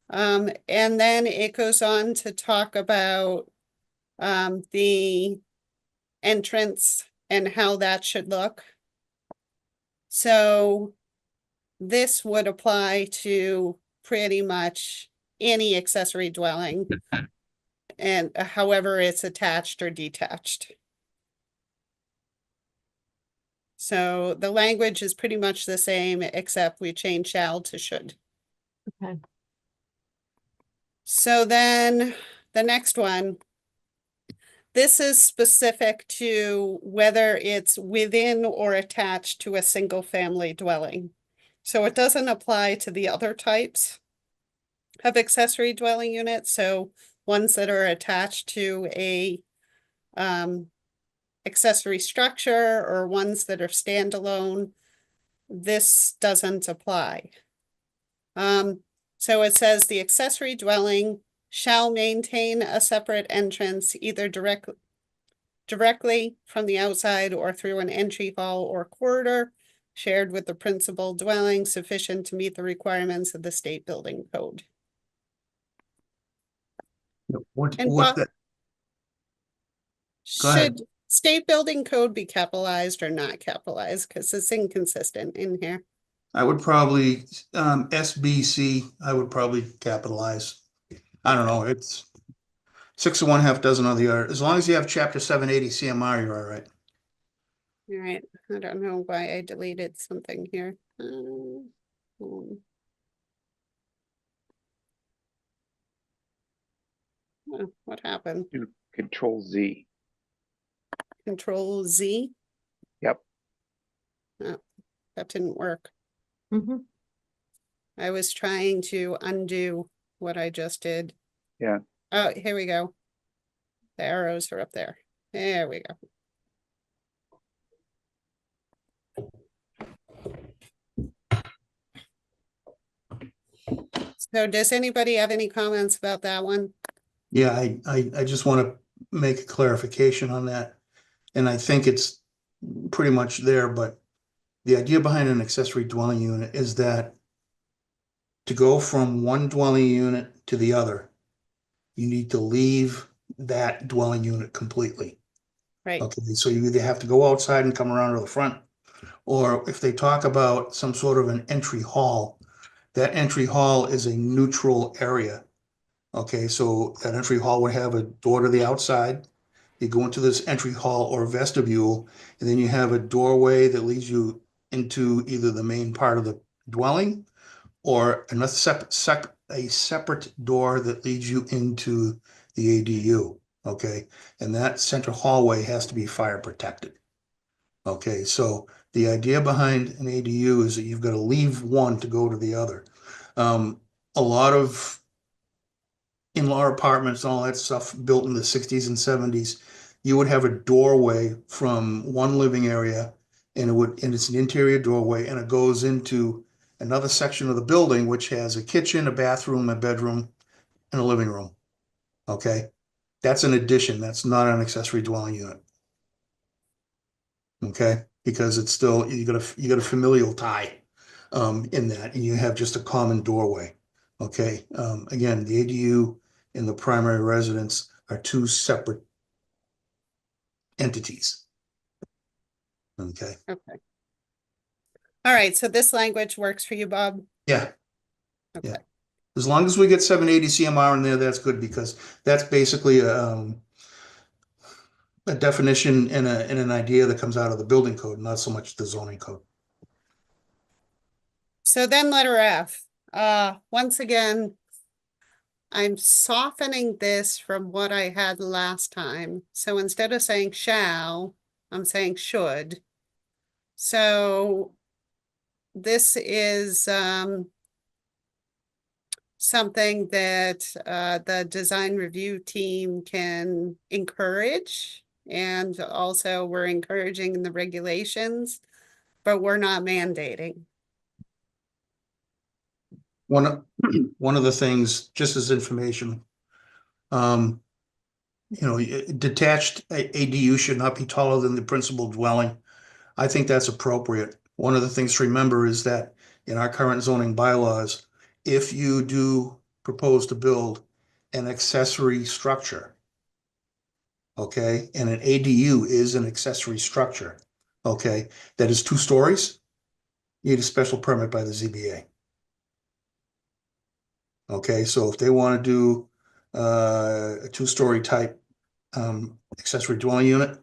Speaker 3: And then it goes on to talk about the entrance and how that should look. So this would apply to pretty much any accessory dwelling. And however it's attached or detached. So the language is pretty much the same, except we change shall to should.
Speaker 6: Okay.
Speaker 3: So then the next one. This is specific to whether it's within or attached to a single family dwelling. So it doesn't apply to the other types of accessory dwelling units. So ones that are attached to a accessory structure or ones that are standalone, this doesn't apply. So it says the accessory dwelling shall maintain a separate entrance either directly from the outside or through an entry hall or corridor shared with the principal dwelling sufficient to meet the requirements of the state building code.
Speaker 10: What,
Speaker 3: And
Speaker 10: what,
Speaker 3: Bob-
Speaker 10: Go ahead.
Speaker 3: Should state building code be capitalized or not capitalized? Because it's inconsistent in here.
Speaker 10: I would probably, SBC, I would probably capitalize. I don't know, it's 6 of one, half dozen of the other. As long as you have chapter 780 CMR, you're all right.
Speaker 3: All right, I don't know why I deleted something here. What happened?
Speaker 8: Do Control Z.
Speaker 3: Control Z?
Speaker 8: Yep.
Speaker 3: Oh, that didn't work.
Speaker 6: Mhm.
Speaker 3: I was trying to undo what I just did.
Speaker 8: Yeah.
Speaker 3: Oh, here we go. The arrows are up there. There we go. So does anybody have any comments about that one?
Speaker 10: Yeah, I just want to make a clarification on that. And I think it's pretty much there, but the idea behind an accessory dwelling unit is that to go from one dwelling unit to the other, you need to leave that dwelling unit completely.
Speaker 3: Right,
Speaker 10: Okay, so you either have to go outside and come around to the front, or if they talk about some sort of an entry hall, that entry hall is a neutral area. Okay, so that entry hall would have a door to the outside. You go into this entry hall or vestibule, and then you have a doorway that leads you into either the main part of the dwelling or another separate door that leads you into the ADU. Okay, and that center hallway has to be fire protected. Okay, so the idea behind an ADU is that you've got to leave one to go to the other. A lot of in-law apartments and all that stuff built in the 60s and 70s, you would have a doorway from one living area, and it's an interior doorway, and it goes into another section of the building which has a kitchen, a bathroom, a bedroom, and a living room. Okay, that's an addition. That's not an accessory dwelling unit. Okay, because it's still you got a familial tie in that, and you have just a common doorway. Okay, again, the ADU and the primary residence are two separate entities. Okay,
Speaker 3: okay. All right, so this language works for you, Bob?
Speaker 10: yeah,
Speaker 3: Okay.
Speaker 10: yeah. As long as we get 780 CMR in there, that's good, because that's basically a definition and an idea that comes out of the building code, not so much the zoning code.
Speaker 3: So then letter F, once again, I'm softening this from what I had last time. So instead of saying shall, I'm saying should. So this is something that the design review team can encourage. And also we're encouraging in the regulations, but we're not mandating.
Speaker 10: One of the things, just as information, detached ADU should not be taller than the principal dwelling. I think that's appropriate. One of the things to remember is that in our current zoning bylaws, if you do propose to build an accessory structure, okay, and an ADU is an accessory structure, okay, that is 2 stories, you need a special permit by the ZBA. Okay, so if they want to do a two-story type accessory dwelling unit,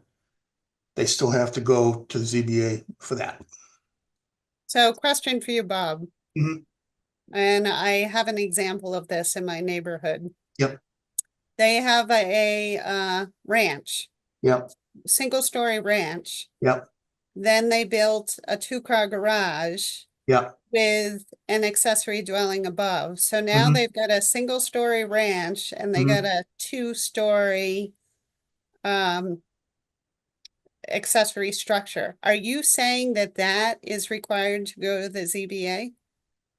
Speaker 10: they still have to go to the ZBA for that.
Speaker 3: So question for you, Bob.
Speaker 10: Mhm.
Speaker 3: And I have an example of this in my neighborhood.
Speaker 10: Yep.
Speaker 3: They have a ranch,
Speaker 10: Yep,
Speaker 3: single-story ranch.
Speaker 10: yep,
Speaker 3: Then they built a two-car garage
Speaker 10: yep.
Speaker 3: with an accessory dwelling above. So now
Speaker 10: Mhm.
Speaker 3: they've got a single-story ranch and they
Speaker 10: Mhm.
Speaker 3: got a two-story accessory structure. Are you saying that that is required to go to the ZBA?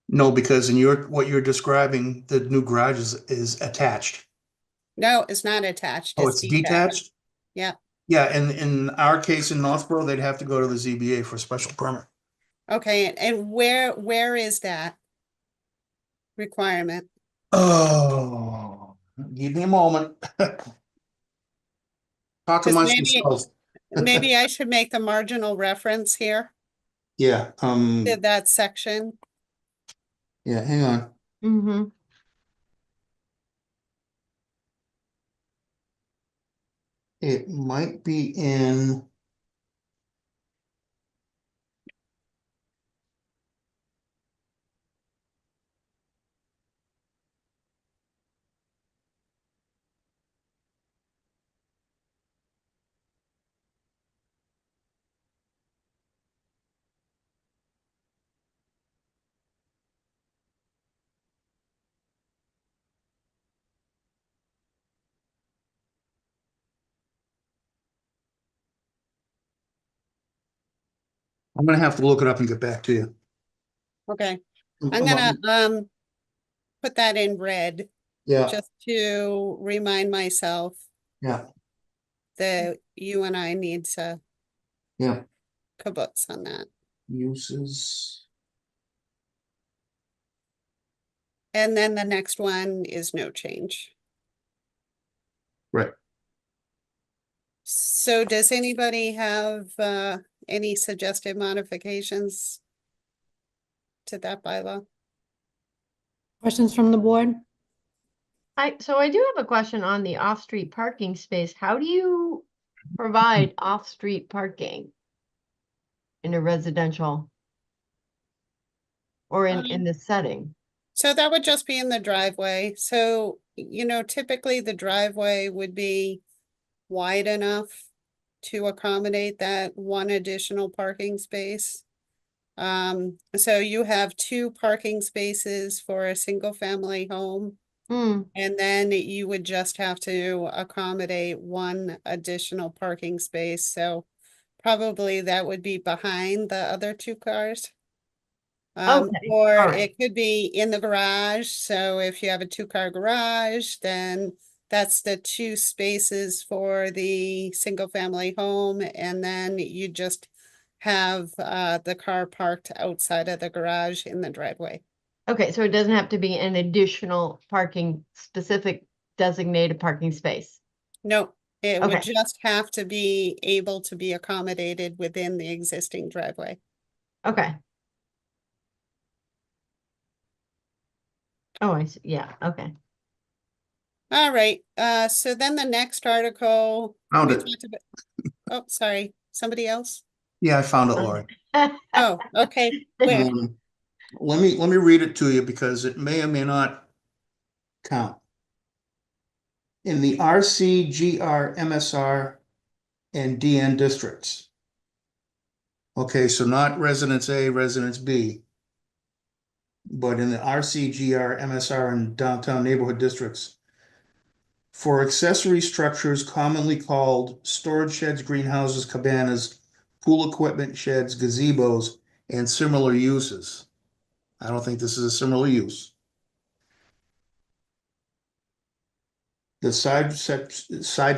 Speaker 10: No, because in what you're describing, the new garage is attached.
Speaker 3: No, it's not attached.
Speaker 10: Oh, it's detached?
Speaker 3: Yeah.
Speaker 10: Yeah, and in our case in Northborough, they'd have to go to the ZBA for a special permit.
Speaker 3: Okay, and where is that requirement?
Speaker 10: Oh, give me a moment. Talk
Speaker 3: 'Cause
Speaker 10: amongst
Speaker 3: maybe-
Speaker 10: yourselves.
Speaker 3: Maybe I should make the marginal reference here
Speaker 10: Yeah,
Speaker 3: to that section.
Speaker 10: yeah, hang on.
Speaker 6: Mm-hmm.
Speaker 10: It might be in. I'm gonna have to look it up and get back to you.
Speaker 3: Okay, I'm gonna put that in red
Speaker 10: Yeah,
Speaker 3: just to remind myself
Speaker 10: yeah,
Speaker 3: that you and I need to
Speaker 10: yeah.
Speaker 3: kibbutz on that.
Speaker 10: Uses.
Speaker 3: And then the next one is no change.
Speaker 10: Right.
Speaker 3: So does anybody have any suggested modifications to that bylaw?
Speaker 1: Questions from the board?
Speaker 6: So I do have a question on the off-street parking space. How do you provide off-street parking in a residential or in this setting?
Speaker 3: So that would just be in the driveway. So, typically the driveway would be wide enough to accommodate that one additional parking space. So you have two parking spaces for a single family home.
Speaker 6: Hmm,
Speaker 3: And then you would just have to accommodate one additional parking space. So probably that would be behind the other two cars.
Speaker 6: Okay,
Speaker 3: Or
Speaker 6: all right.
Speaker 3: it could be in the garage. So if you have a two-car garage, then that's the two spaces for the single family home. And then you just have the car parked outside of the garage in the driveway.
Speaker 6: Okay, so it doesn't have to be an additional specific designated parking space.
Speaker 3: No, it would
Speaker 6: Okay.
Speaker 3: just have to be able to be accommodated within the existing driveway.
Speaker 6: Okay. Oh, I see. Yeah, okay.
Speaker 3: All right, so then the next article.
Speaker 10: Found
Speaker 3: we
Speaker 10: it.
Speaker 3: talked about- Oh, sorry, somebody else?
Speaker 10: Yeah, I found it, Lori.
Speaker 3: Oh, okay, where?
Speaker 10: Let me read it to you because it may or may not count. In the RC, GR, MSR, and DN districts. Okay, so not residence A, residence B. But in the RC, GR, MSR, and downtown neighborhood districts. For accessory structures commonly called storage sheds, greenhouses, cabanas, pool equipment sheds, gazebos, and similar uses. I don't think this is a similar use. The side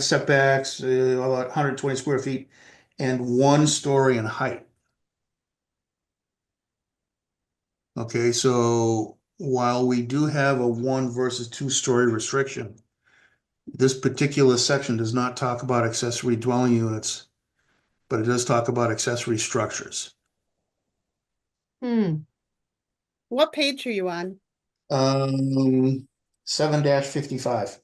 Speaker 10: setbacks, about 120 square feet and 1 story in height. Okay, so while we do have a 1 versus 2 story restriction, this particular section does not talk about accessory dwelling units, but it does talk about accessory structures.
Speaker 3: What page are you on?
Speaker 10: 7-55.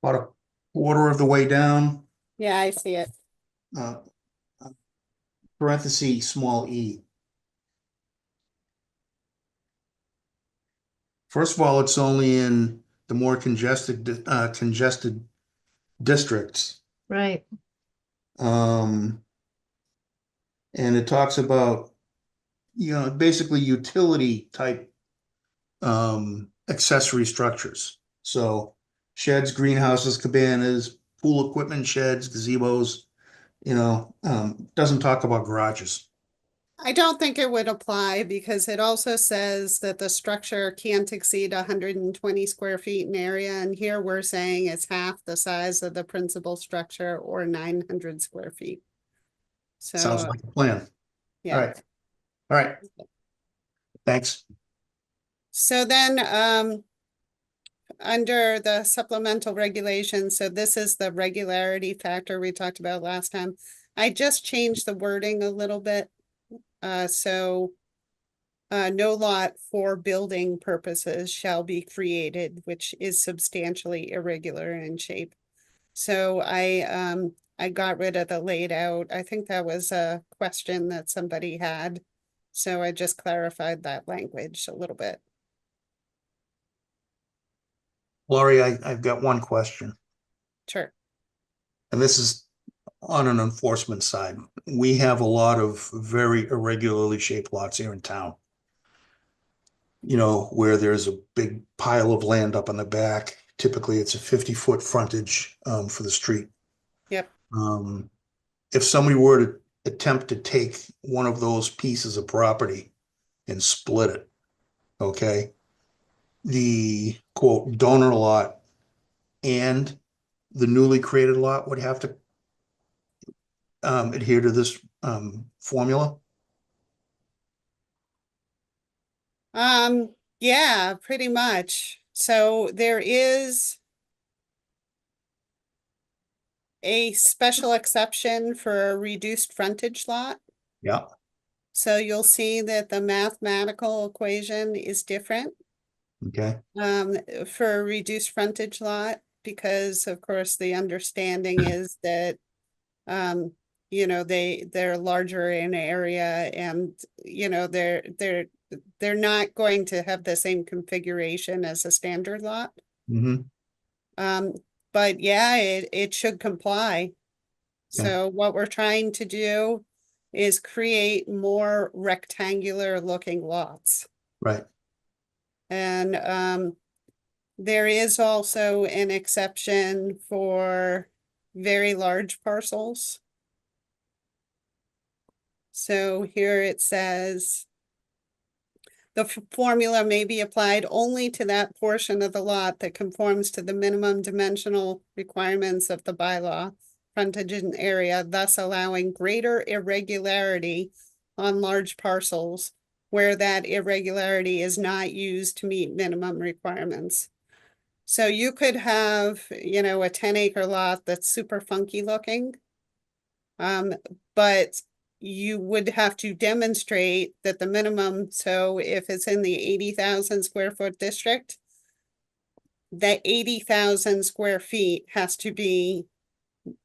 Speaker 10: About a quarter of the way down,
Speaker 3: Yeah, I see it.
Speaker 10: uh, parenthesis, small e. First of all, it's only in the more congested districts.
Speaker 6: Right.
Speaker 10: And it talks about, basically utility type accessory structures. So sheds, greenhouses, cabanas, pool equipment sheds, gazebos, doesn't talk about garages.
Speaker 3: I don't think it would apply because it also says that the structure can't exceed 120 square feet in area. And here we're saying it's half the size of the principal structure or 900 square feet.
Speaker 10: Sounds
Speaker 3: So,
Speaker 10: like a plan. All
Speaker 3: yeah.
Speaker 10: right. All right. Thanks.
Speaker 3: So then, under the supplemental regulations, so this is the regularity factor we talked about last time. I just changed the wording a little bit. No lot for building purposes shall be created, which is substantially irregular in shape. So I got rid of the laid out. I think that was a question that somebody had. So I just clarified that language a little bit.
Speaker 10: Laurie, I've got one question,
Speaker 3: Sure.
Speaker 10: and this is on an enforcement side. We have a lot of very irregularly shaped lots here in town. Where there's a big pile of land up on the back. Typically, it's a 50-foot frontage for the street.
Speaker 3: Yep.
Speaker 10: If somebody were to attempt to take one of those pieces of property and split it, okay, the quote donor lot and the newly created lot would have to adhere to this formula.
Speaker 3: Yeah, pretty much. So there is a special exception for a reduced frontage lot.
Speaker 10: Yeah.
Speaker 3: So you'll see that the mathematical equation is different
Speaker 10: Okay.
Speaker 3: for a reduced frontage lot, because of course the understanding is that they're larger in area and they're not going to have the same configuration as a standard lot.
Speaker 10: Mm-hmm.
Speaker 3: But yeah, it should comply.
Speaker 10: Okay.
Speaker 3: So what we're trying to do is create more rectangular looking lots.
Speaker 10: Right.
Speaker 3: And there is also an exception for very large parcels. So here it says the formula may be applied only to that portion of the lot that conforms to the minimum dimensional requirements of the bylaw, frontage and area, thus allowing greater irregularity on large parcels where that irregularity is not used to meet minimum requirements. So you could have, a 10-acre lot that's super funky looking. But you would have to demonstrate that the minimum, so if it's in the 80,000 square foot district, that 80,000 square feet has to be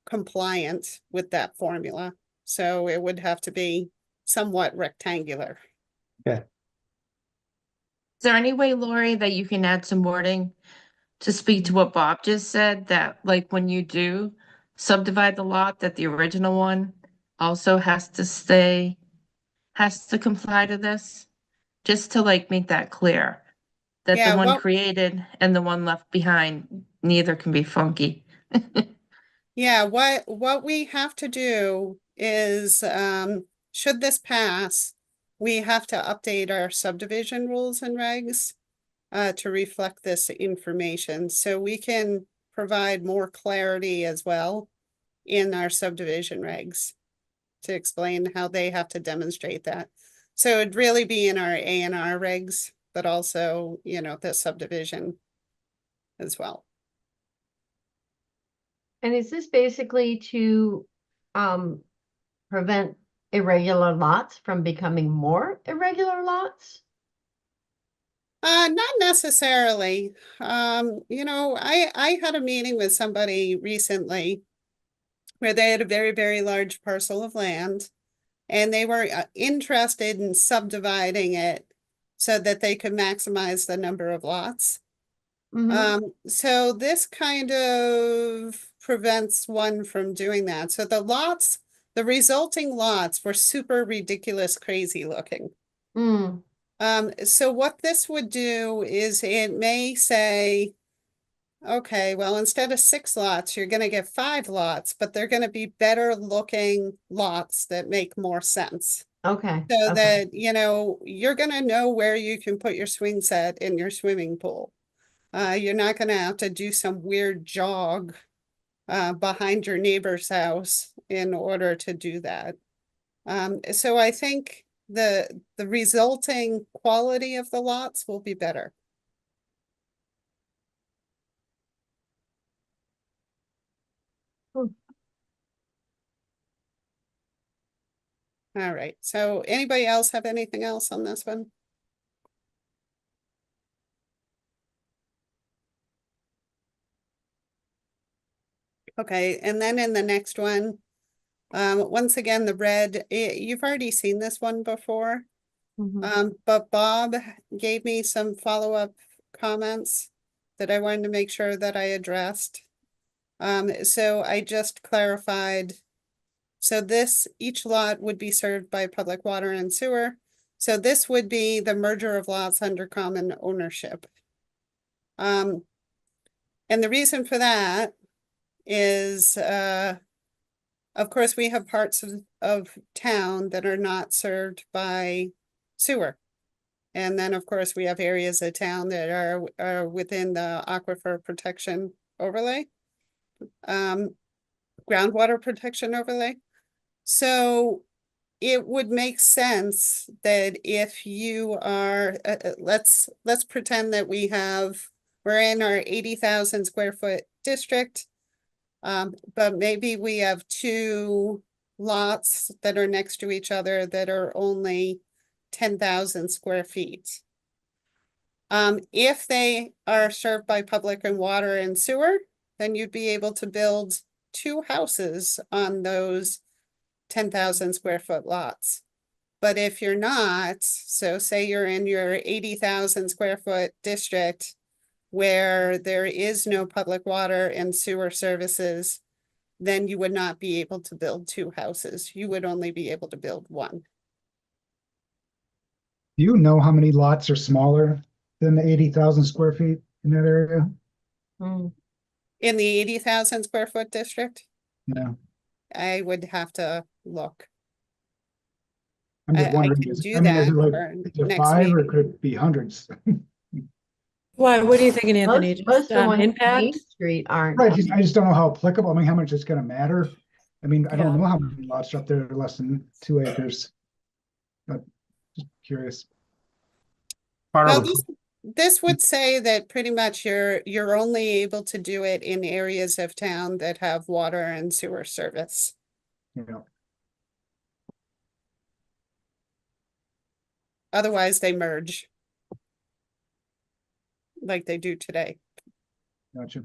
Speaker 3: compliant with that formula. So it would have to be somewhat rectangular.
Speaker 10: Okay.
Speaker 5: Is there any way, Lori, that you can add some wording to speak to what Bob just said, that like when you do subdivide the lot, that the original one also has to comply to this? Just to like make that clear, that
Speaker 3: Yeah,
Speaker 5: the one created and the one left behind, neither can be funky.
Speaker 3: Yeah, what we have to do is, should this pass, we have to update our subdivision rules and regs to reflect this information, so we can provide more clarity as well in our subdivision regs to explain how they have to demonstrate that. So it'd really be in our A&R regs, but also, the subdivision as well.
Speaker 6: And is this basically to prevent irregular lots from becoming more irregular lots?
Speaker 3: Not necessarily. I had a meeting with somebody recently where they had a very, very large parcel of land, and they were interested in subdividing it so that they could maximize the number of lots. So this kind of prevents one from doing that. So the resulting lots were super ridiculous, crazy looking. So what this would do is it may say, okay, well, instead of 6 lots, you're gonna get 5 lots, but they're gonna be better looking lots that make more sense.
Speaker 6: Okay.
Speaker 3: So
Speaker 6: okay.
Speaker 3: that, you're gonna know where you can put your swing set in your swimming pool. You're not gonna have to do some weird jog behind your neighbor's house in order to do that. So I think the resulting quality of the lots will be better. All right, so anybody else have anything else on this one? Okay, and then in the next one, once again, the red, you've already seen this one before. But Bob gave me some follow-up comments that I wanted to make sure that I addressed. So I just clarified. So each lot would be served by public water and sewer. So this would be the merger of lots under common ownership. And the reason for that is, of course, we have parts of town that are not served by sewer. And then, of course, we have areas of town that are within the aquifer protection overlay, groundwater protection overlay. So it would make sense that if you are, let's pretend that we're in our 80,000 square foot district. But maybe we have 2 lots that are next to each other that are only 10,000 square feet. If they are served by public and water and sewer, then you'd be able to build 2 houses on those 10,000 square foot lots. But if you're not, so say you're in your 80,000 square foot district where there is no public water and sewer services, then you would not be able to build 2 houses. You would only be able to build 1.
Speaker 11: Do you know how many lots are smaller than the 80,000 square feet in that area?
Speaker 3: In the 80,000 square foot district?
Speaker 11: Yeah.
Speaker 3: I would have to look.
Speaker 11: I'm just
Speaker 3: I
Speaker 11: wondering,
Speaker 3: can
Speaker 11: is
Speaker 3: do
Speaker 11: I mean, is
Speaker 3: that
Speaker 11: it like,
Speaker 3: for
Speaker 11: is it
Speaker 3: next
Speaker 11: 5 or
Speaker 3: meeting.
Speaker 11: could it be hundreds?
Speaker 1: Why, what are you thinking, Anthony?
Speaker 6: Most
Speaker 1: Just
Speaker 6: of the ones on
Speaker 1: impact?
Speaker 6: Main Street aren't.
Speaker 11: Right, I just don't know how applicable, I mean, how much it's gonna matter. I mean, I don't
Speaker 1: Yeah.
Speaker 11: know how many lots are up there less than 2 acres. But just curious.
Speaker 10: Part
Speaker 3: Well,
Speaker 10: of the,
Speaker 3: this would say that pretty much you're only able to do it in areas of town that have water and sewer service.
Speaker 11: You know,
Speaker 3: Otherwise, they merge. Like they do today.
Speaker 11: gotcha.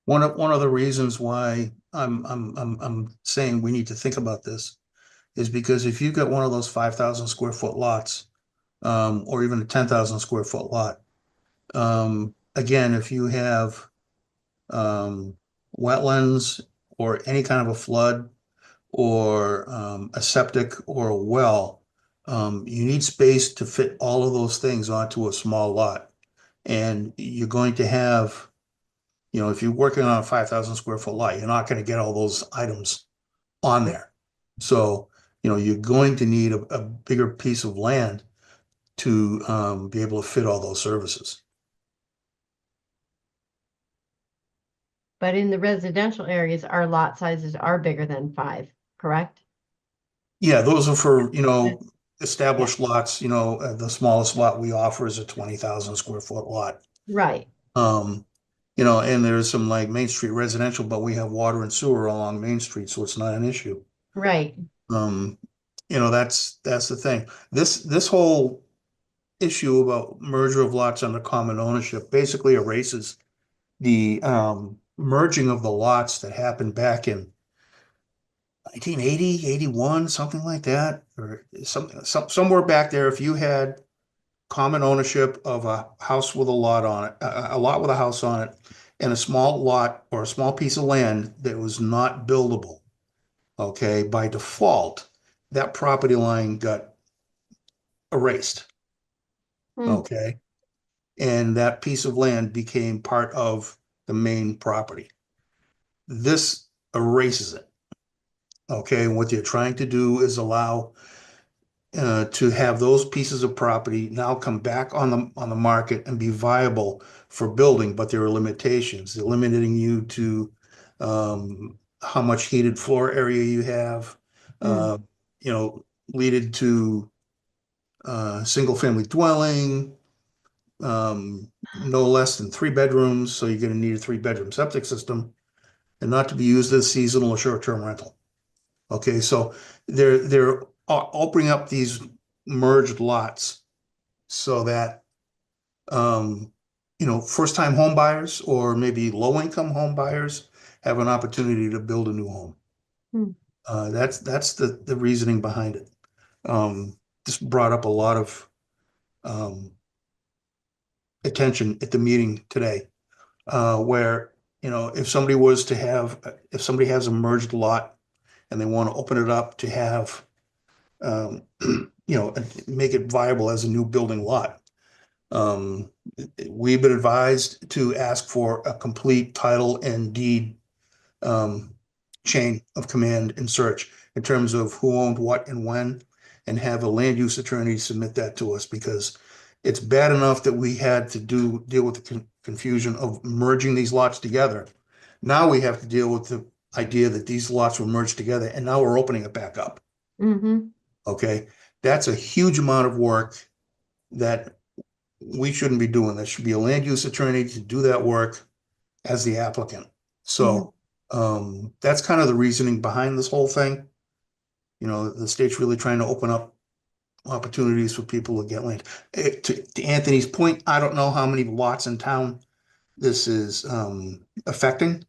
Speaker 10: one of the reasons why I'm saying we need to think about this is because if you've got one of those 5,000 square foot lots, or even a 10,000 square foot lot, again, if you have wetlands or any kind of a flood or a septic or a well, you need space to fit all of those things onto a small lot. And you're going to have, if you're working on a 5,000 square foot lot, you're not going to get all those items on there. So, you're going to need a bigger piece of land to be able to fit all those services.
Speaker 6: But in the residential areas, our lot sizes are bigger than 5, correct?
Speaker 10: Yeah, those are for, established lots, the smallest lot we offer is a 20,000 square foot lot.
Speaker 6: Right.
Speaker 10: And there's some like Main Street residential, but we have water and sewer along Main Street, so it's not an issue.
Speaker 6: Right.
Speaker 10: That's the thing. This whole issue about merger of lots under common ownership basically erases the merging of the lots that happened back in 1980, 81, something like that, or somewhere back there. If you had common ownership of a house with a lot on it, a lot with a house on it, and a small lot or a small piece of land that was not buildable, okay, by default, that property line got erased. Okay. And that piece of land became part of the main property. This erases it. Okay, and what you're trying to do is allow to have those pieces of property now come back on the market and be viable for building, but there are limitations. They're limiting you to how much heated floor area you have, leaded to single family dwelling, no less than 3 bedrooms, so you're going to need a 3-bedroom septic system, and not to be used as seasonal or short-term rental. Okay, so they're opening up these merged lots so that first-time home buyers or maybe low-income home buyers have an opportunity to build a new home. That's the reasoning behind it. This brought up a lot of attention at the meeting today, where if somebody has a merged lot and they want to open it up to have make it viable as a new building lot, we've been advised to ask for a complete title and deed chain of command and search in terms of who owned what and when, and have a land use attorney submit that to us, because it's bad enough that we had to deal with the confusion of merging these lots together. Now we have to deal with the idea that these lots were merged together, and now we're opening it back up. Okay, that's a huge amount of work that we shouldn't be doing. There should be a land use attorney to do that work as the applicant. So that's kind of the reasoning behind this whole thing. The state's really trying to open up opportunities for people to get land. To Anthony's point, I don't know how many lots in town this is affecting.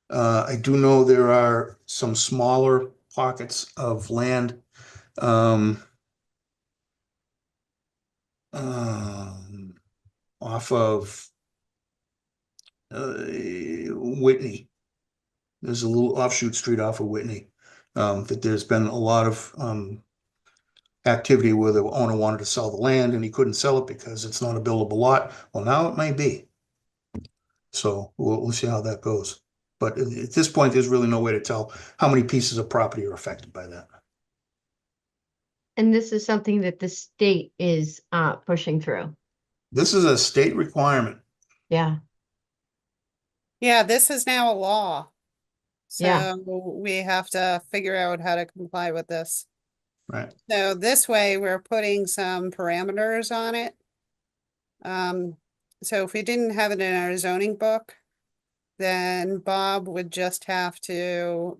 Speaker 10: I do know there are some smaller pockets of land off of Whitney. There's a little offshoot street off of Whitney that there's been a lot of activity where the owner wanted to sell the land and he couldn't sell it because it's not a buildable lot. Well, now it may be. So we'll see how that goes. But at this point, there's really no way to tell how many pieces of property are affected by that.
Speaker 6: And this is something that the state is pushing through.
Speaker 10: This is a state requirement.
Speaker 6: Yeah.
Speaker 3: Yeah, this is now a law.
Speaker 6: Yeah.
Speaker 3: So we have to figure out how to comply with this.
Speaker 10: Right.
Speaker 3: So this way we're putting some parameters on it. So if we didn't have it in our zoning book, then Bob would just have to,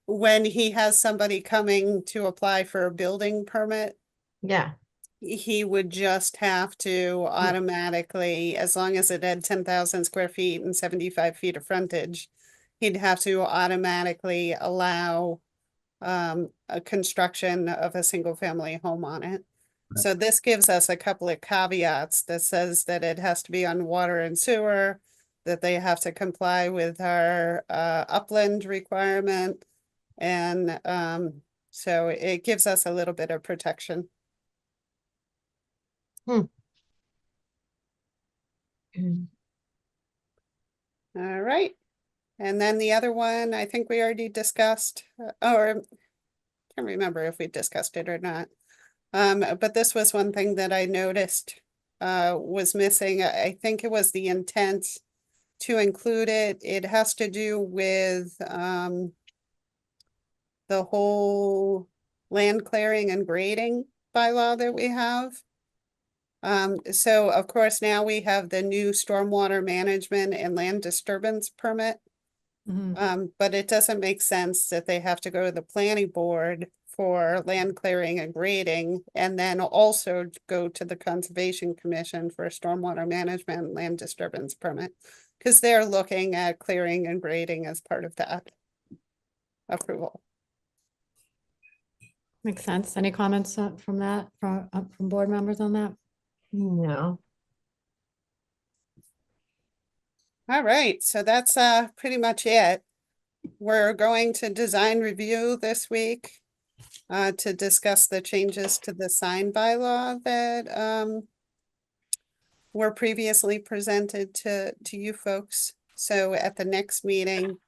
Speaker 3: when he has somebody coming to apply for a building permit,
Speaker 6: Yeah.
Speaker 3: he would just have to automatically, as long as it had 10,000 square feet and 75 feet of frontage, he'd have to automatically allow a construction of a single family home on it. So this gives us a couple of caveats that says that it has to be on water and sewer, that they have to comply with our upland requirement. And so it gives us a little bit of protection. All right. And then the other one, I think we already discussed, or can't remember if we discussed it or not. But this was one thing that I noticed was missing. I think it was the intent to include it. It has to do with the whole land clearing and grading bylaw that we have. So of course, now we have the new stormwater management and land disturbance permit. But it doesn't make sense that they have to go to the planning board for land clearing and grading, and then also go to the Conservation Commission for a stormwater management and land disturbance permit, because they're looking at clearing and grading as part of that approval.
Speaker 1: Makes sense. Any comments from that, from board members on that?
Speaker 6: No.
Speaker 3: All right, so that's pretty much it. We're going to design review this week to discuss the changes to the sign bylaw that were previously presented to you folks. So at the next meeting,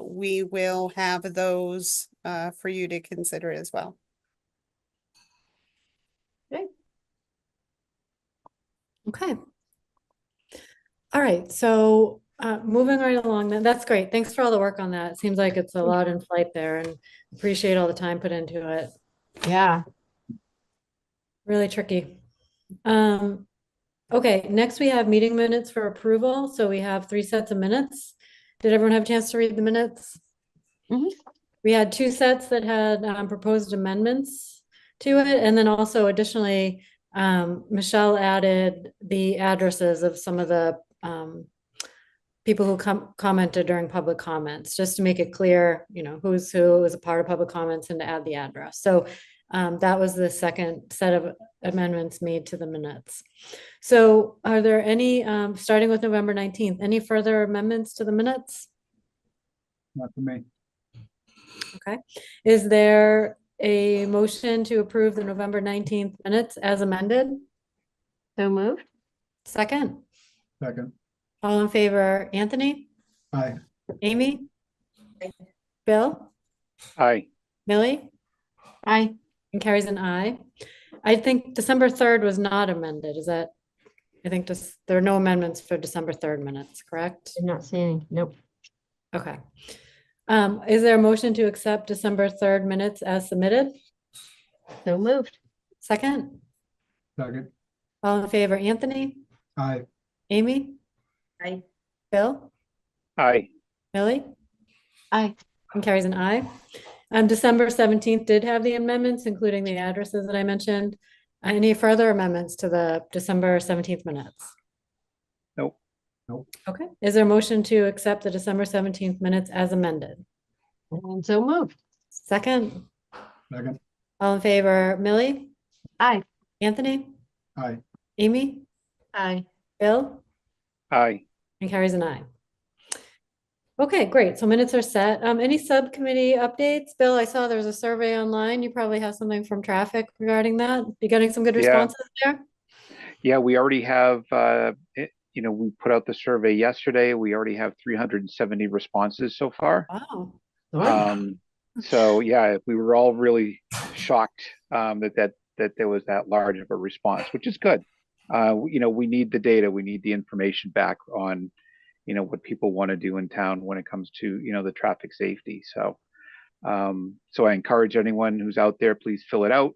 Speaker 3: we will have those for you to consider as well.
Speaker 1: Okay. All right, so moving right along, that's great. Thanks for all the work on that. It seems like it's a lot in flight there, and appreciate all the time put into it.
Speaker 6: Yeah.
Speaker 1: Really tricky. Okay, next we have meeting minutes for approval. So we have 3 sets of minutes. Did everyone have a chance to read the minutes? We had 2 sets that had proposed amendments to it, and then also additionally, Michelle added the addresses of some of the people who commented during public comments, just to make it clear, you know, who's who was a part of public comments and to add the address. So that was the second set of amendments made to the minutes. So are there any, starting with November 19th, any further amendments to the minutes?
Speaker 11: Not for me.
Speaker 1: Okay. Is there a motion to approve the November 19th minutes as amended?
Speaker 6: So moved.
Speaker 1: Second.
Speaker 11: Second.
Speaker 1: All in favor, Anthony?
Speaker 11: Aye.
Speaker 1: Amy? Bill?
Speaker 8: Aye.
Speaker 1: Millie?
Speaker 6: Aye.
Speaker 1: And carries an aye. I think December 3rd was not amended. Is that, I think there are no amendments for December 3rd minutes, correct?
Speaker 6: Did not see any. Nope.
Speaker 1: Okay. Is there a motion to accept December 3rd minutes as submitted?
Speaker 6: So moved.
Speaker 1: Second?
Speaker 11: Second.
Speaker 1: All in favor, Anthony?
Speaker 11: Aye.
Speaker 1: Amy?
Speaker 6: Aye.
Speaker 1: Bill?
Speaker 8: Aye.
Speaker 1: Millie?
Speaker 6: Aye.
Speaker 1: And carries an aye. December 17th did have the amendments, including the addresses that I mentioned. Any further amendments to the December 17th minutes?
Speaker 8: Nope.
Speaker 11: Nope.
Speaker 1: Okay. Is there a motion to accept the December 17th minutes as amended?
Speaker 6: And so moved.
Speaker 1: Second?
Speaker 11: Second.
Speaker 1: All in favor, Millie?
Speaker 6: Aye.
Speaker 1: Anthony?
Speaker 11: Aye.
Speaker 1: Amy?
Speaker 6: Aye.
Speaker 1: Bill?
Speaker 8: Aye.
Speaker 1: And carries an aye. Okay, great. So minutes are set. Any subcommittee updates? Bill, I saw there was a survey online. You probably have something from traffic regarding that. You getting some good
Speaker 8: Yeah.
Speaker 1: responses there?
Speaker 8: Yeah, we already have, you know, we put out the survey yesterday. We already have 370 responses so far.
Speaker 1: Wow.
Speaker 8: So yeah, we were all really shocked that there was that large of a response, which is good. You know, we need the data, we need the information back on, you know, what people want to do in town when it comes to, you know, the traffic safety. So, so I encourage anyone who's out there, please fill it out.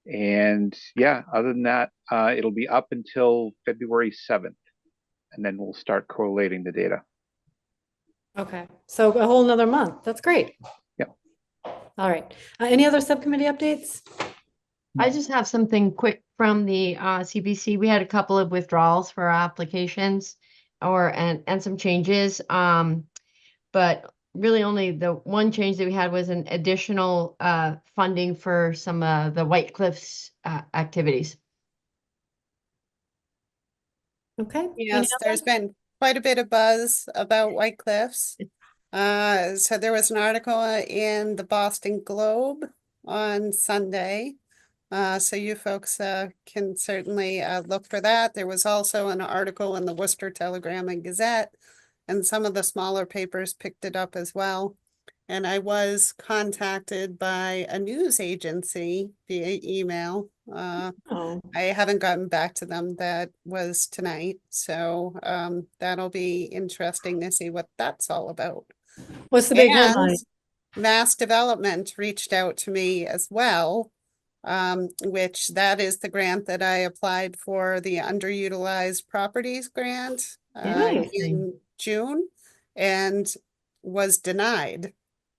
Speaker 8: And yeah, other than that, it'll be up until February 7th, and then we'll start correlating the data.
Speaker 1: Okay, so a whole nother month. That's great.
Speaker 8: Yep.
Speaker 1: All right. Any other subcommittee updates?
Speaker 6: I just have something quick from the CBC. We had a couple of withdrawals for our applications and some changes. But really only the one change that we had was an additional funding for some of the White Cliffs activities.
Speaker 1: Okay.
Speaker 3: Yes, there's been quite a bit of buzz about White Cliffs. So there was an article in the Boston Globe on Sunday. So you folks can certainly look for that. There was also an article in the Worcester Telegram and Gazette, and some of the smaller papers picked it up as well. And I was contacted by a news agency via email. I haven't gotten back to them. That was tonight. So that'll be interesting to see what that's all about.
Speaker 1: What's the big
Speaker 3: And
Speaker 1: headline?
Speaker 3: Mass Development reached out to me as well, which that is the grant that I applied for, the underutilized properties grant
Speaker 1: Nice.
Speaker 3: in June and was denied.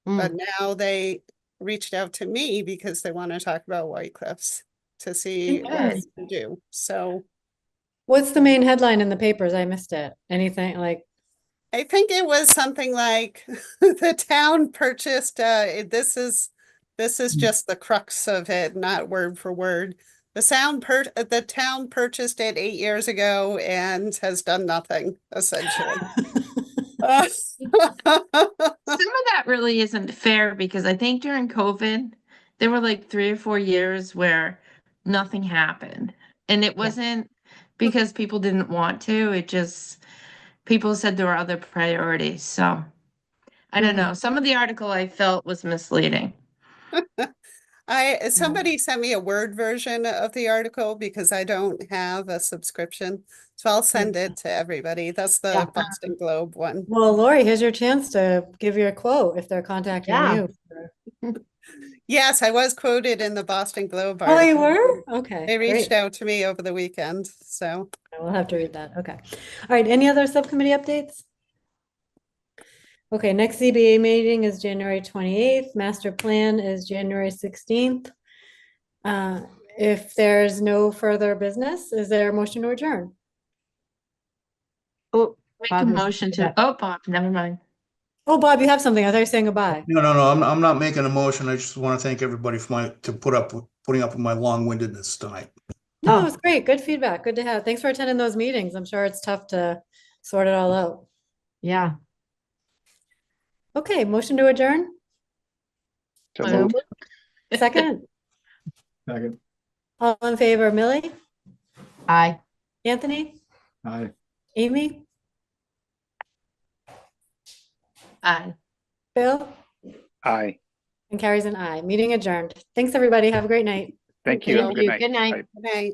Speaker 3: But now they reached out to me because they want to talk about White Cliffs to see what
Speaker 5: Good.
Speaker 3: we can do. So
Speaker 1: What's the main headline in the papers? I missed it. Anything like,
Speaker 3: I think it was something like the town purchased, this is just the crux of it, not word for word. The town purchased it 8 years ago and has done nothing, essentially.
Speaker 5: Some of that really isn't fair because I think during COVID, there were like 3 or 4 years where nothing happened. And it wasn't because people didn't want to, it just, people said there were other priorities. So I don't know. Some of the article I felt was misleading.
Speaker 3: Somebody sent me a Word version of the article because I don't have a subscription. So I'll send it to everybody. That's the
Speaker 6: Yeah.
Speaker 3: Boston Globe one.
Speaker 1: well, Lori, here's your chance to give your quote if they're contacting
Speaker 6: Yeah.
Speaker 1: you.
Speaker 3: Yes, I was quoted in the Boston Globe
Speaker 1: Oh, you
Speaker 3: article.
Speaker 1: were? Okay,
Speaker 3: They reached
Speaker 1: great.
Speaker 3: out to me over the weekend, so.
Speaker 1: We'll have to read that. Okay. All right. Any other subcommittee updates? Okay, next ZBA meeting is January 28th. Master plan is January 16th. If there's no further business, is there a motion to adjourn?
Speaker 6: Oh,
Speaker 5: Make
Speaker 6: Bob
Speaker 5: a
Speaker 6: has-
Speaker 5: motion to, oh, Bob, never mind.
Speaker 1: Oh, Bob, you have something. I thought you were saying goodbye.
Speaker 10: No, I'm not making a motion. I just want to thank everybody for putting up with my long-windedness tonight.
Speaker 1: No,
Speaker 6: Oh.
Speaker 1: it was great. Good feedback. Good to have. Thanks for attending those meetings. I'm sure it's tough to sort it all out.
Speaker 6: Yeah.
Speaker 1: Okay, motion to adjourn?
Speaker 8: So
Speaker 5: So
Speaker 8: moved.
Speaker 1: Second?
Speaker 11: Second.
Speaker 1: All in favor, Millie?
Speaker 6: Aye.
Speaker 1: Anthony?
Speaker 11: Aye.
Speaker 1: Amy?
Speaker 5: Aye.
Speaker 1: Bill?
Speaker 8: Aye.
Speaker 1: And Carrie's an aye. Meeting adjourned. Thanks, everybody. Have a great night.
Speaker 8: Thank you. Have a
Speaker 3: Thank
Speaker 8: good
Speaker 3: you.
Speaker 8: night.
Speaker 6: Good night.
Speaker 8: Bye.
Speaker 3: Good night.